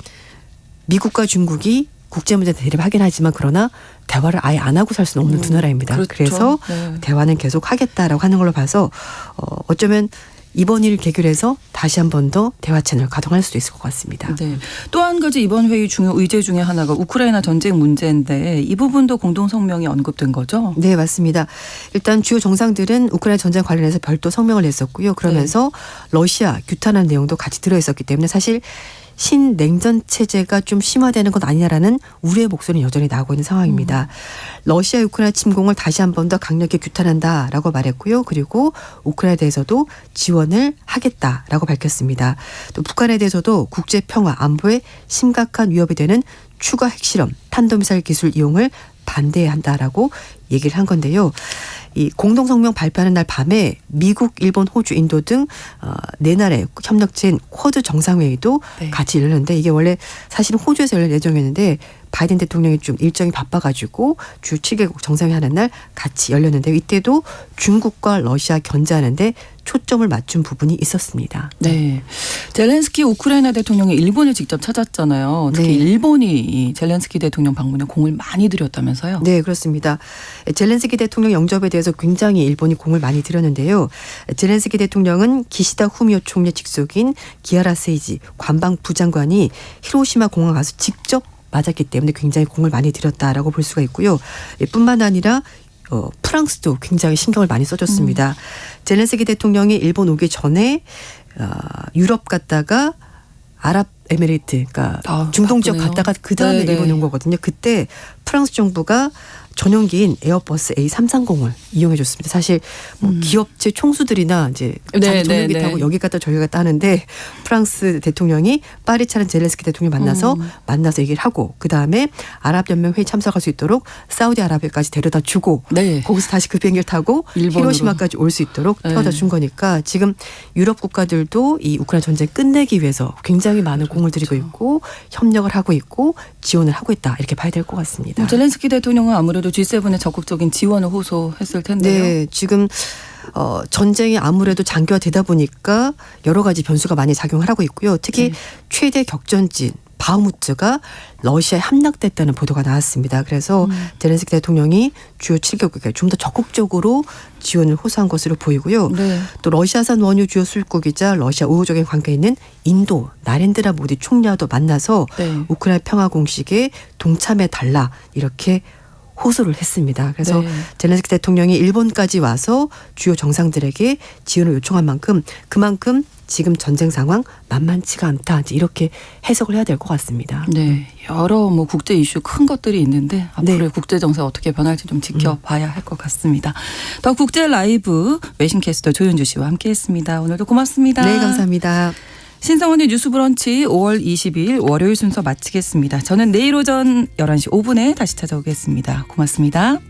미국과 중국이 국제 문제 대립하긴 하지만 그러나 대화를 아예 안 하고 살 수는 없는 두 나라입니다. 그렇죠. 그래서 네. 대화는 계속 하겠다라고 하는 걸로 봐서 어쩌면 이번 일을 계기로 해서 다시 한 번 더 대화 채널을 가동할 수도 있을 것 같습니다. 네. 또 한 가지 이번 회의 중요 의제 중에 하나가 우크라이나 전쟁 문제인데 이 부분도 공동성명이 언급된 거죠? 네, 맞습니다. 일단 주요 정상들은 우크라이나 전쟁 관련해서 별도 성명을 냈었고요. 그러면서 러시아 규탄하는 내용도 같이 들어있었기 때문에 사실 신냉전 체제가 좀 심화되는 건 아니냐라는 우려의 목소리는 여전히 나오고 있는 상황입니다. 러시아 우크라이나 침공을 다시 한 번 더 강력히 규탄한다라고 말했고요. 그리고 우크라이나에 대해서도 지원을 하겠다라고 밝혔습니다. 또 북한에 대해서도 국제 평화 안보에 심각한 위협이 되는 추가 핵실험, 탄도미사일 기술 이용을 반대해야 한다라고 얘기를 한 건데요. 이 공동성명 발표하는 날 밤에 미국, 일본, 호주, 인도 등 네 나라의 협력체인 쿼드 정상회의도 네. 같이 열렸는데 이게 원래 사실은 호주에서 열릴 예정이었는데 바이든 대통령이 좀 일정이 바빠가지고 주 7개국 정상회의 하는 날 같이 열렸는데 이때도 중국과 러시아 견제하는데 초점을 맞춘 부분이 있었습니다. 네. 젤렌스키 우크라이나 대통령이 일본을 직접 찾았잖아요. 특히 네. 일본이 이 젤렌스키 대통령 방문에 공을 많이 들였다면서요. 네, 그렇습니다. 젤렌스키 대통령 영접에 대해서 굉장히 일본이 공을 많이 들였는데요. 젤렌스키 대통령은 기시다 후미오 총리 직속인 기아라 세이지 관방부장관이 히로시마 공항 가서 직접 맞았기 때문에 굉장히 공을 많이 들였다라고 볼 수가 있고요. 뿐만 아니라 프랑스도 굉장히 신경을 많이 써줬습니다. 젤렌스키 대통령이 일본 오기 전에 유럽 갔다가 아랍에미리트, 그러니까 중동 지역 바쁘네요. 갔다가 그 다음에 네네. 일본에 온 거거든요. 그때 프랑스 정부가 전용기인 에어버스 A330을 이용해 줬습니다. 사실 뭐 기업체 총수들이나 이제 네, 자기 전용기 네, 타고 네. 여기 갔다 저기 갔다 하는데 프랑스 대통령이 파리 차는 젤렌스키 대통령 만나서 얘기를 하고 그 다음에 아랍연맹 회의 참석할 수 있도록 사우디아라비아까지 데려다 주고 네. 거기서 다시 그 비행기를 타고 일본으로. 히로시마까지 올 수 있도록 네. 태워다 준 거니까 지금 유럽 국가들도 이 우크라이나 전쟁 끝내기 위해서 굉장히 많은 공을 들이고 있고 협력을 하고 있고 지원을 하고 있다 이렇게 봐야 될 것 같습니다. 젤렌스키 대통령은 아무래도 G7에 적극적인 지원을 호소했을 텐데요. 네, 지금 전쟁이 아무래도 장기화되다 보니까 여러 가지 변수가 많이 작용을 하고 있고요. 특히 최대 격전지인 바흐무트가 러시아에 함락됐다는 보도가 나왔습니다. 그래서 젤렌스키 대통령이 주요 7개국에 좀 더 적극적으로 지원을 호소한 것으로 보이고요. 네. 또 러시아산 원유 주요 수입국이자 러시아 우호적인 관계에 있는 인도, 나렌드라 모디 총리와도 만나서 네. 우크라이나 평화 공식에 동참해달라 이렇게 호소를 했습니다. 그래서 네. 젤렌스키 대통령이 일본까지 와서 주요 정상들에게 지원을 요청한 만큼 그만큼 지금 전쟁 상황 만만치가 않다. 이제 이렇게 해석을 해야 될 것 같습니다. 네, 여러 뭐 국제 이슈 큰 것들이 있는데 앞으로의 네. 국제 정세가 어떻게 변할지 좀 지켜봐야 할 것 같습니다. 더 국제 라이브 외신캐스터 조윤주 씨와 함께했습니다. 오늘도 고맙습니다. 네, 감사합니다. 신성원의 뉴스브런치 5월 22일 월요일 순서 마치겠습니다. 저는 내일 오전 11시 5분에 다시 찾아오겠습니다. 고맙습니다.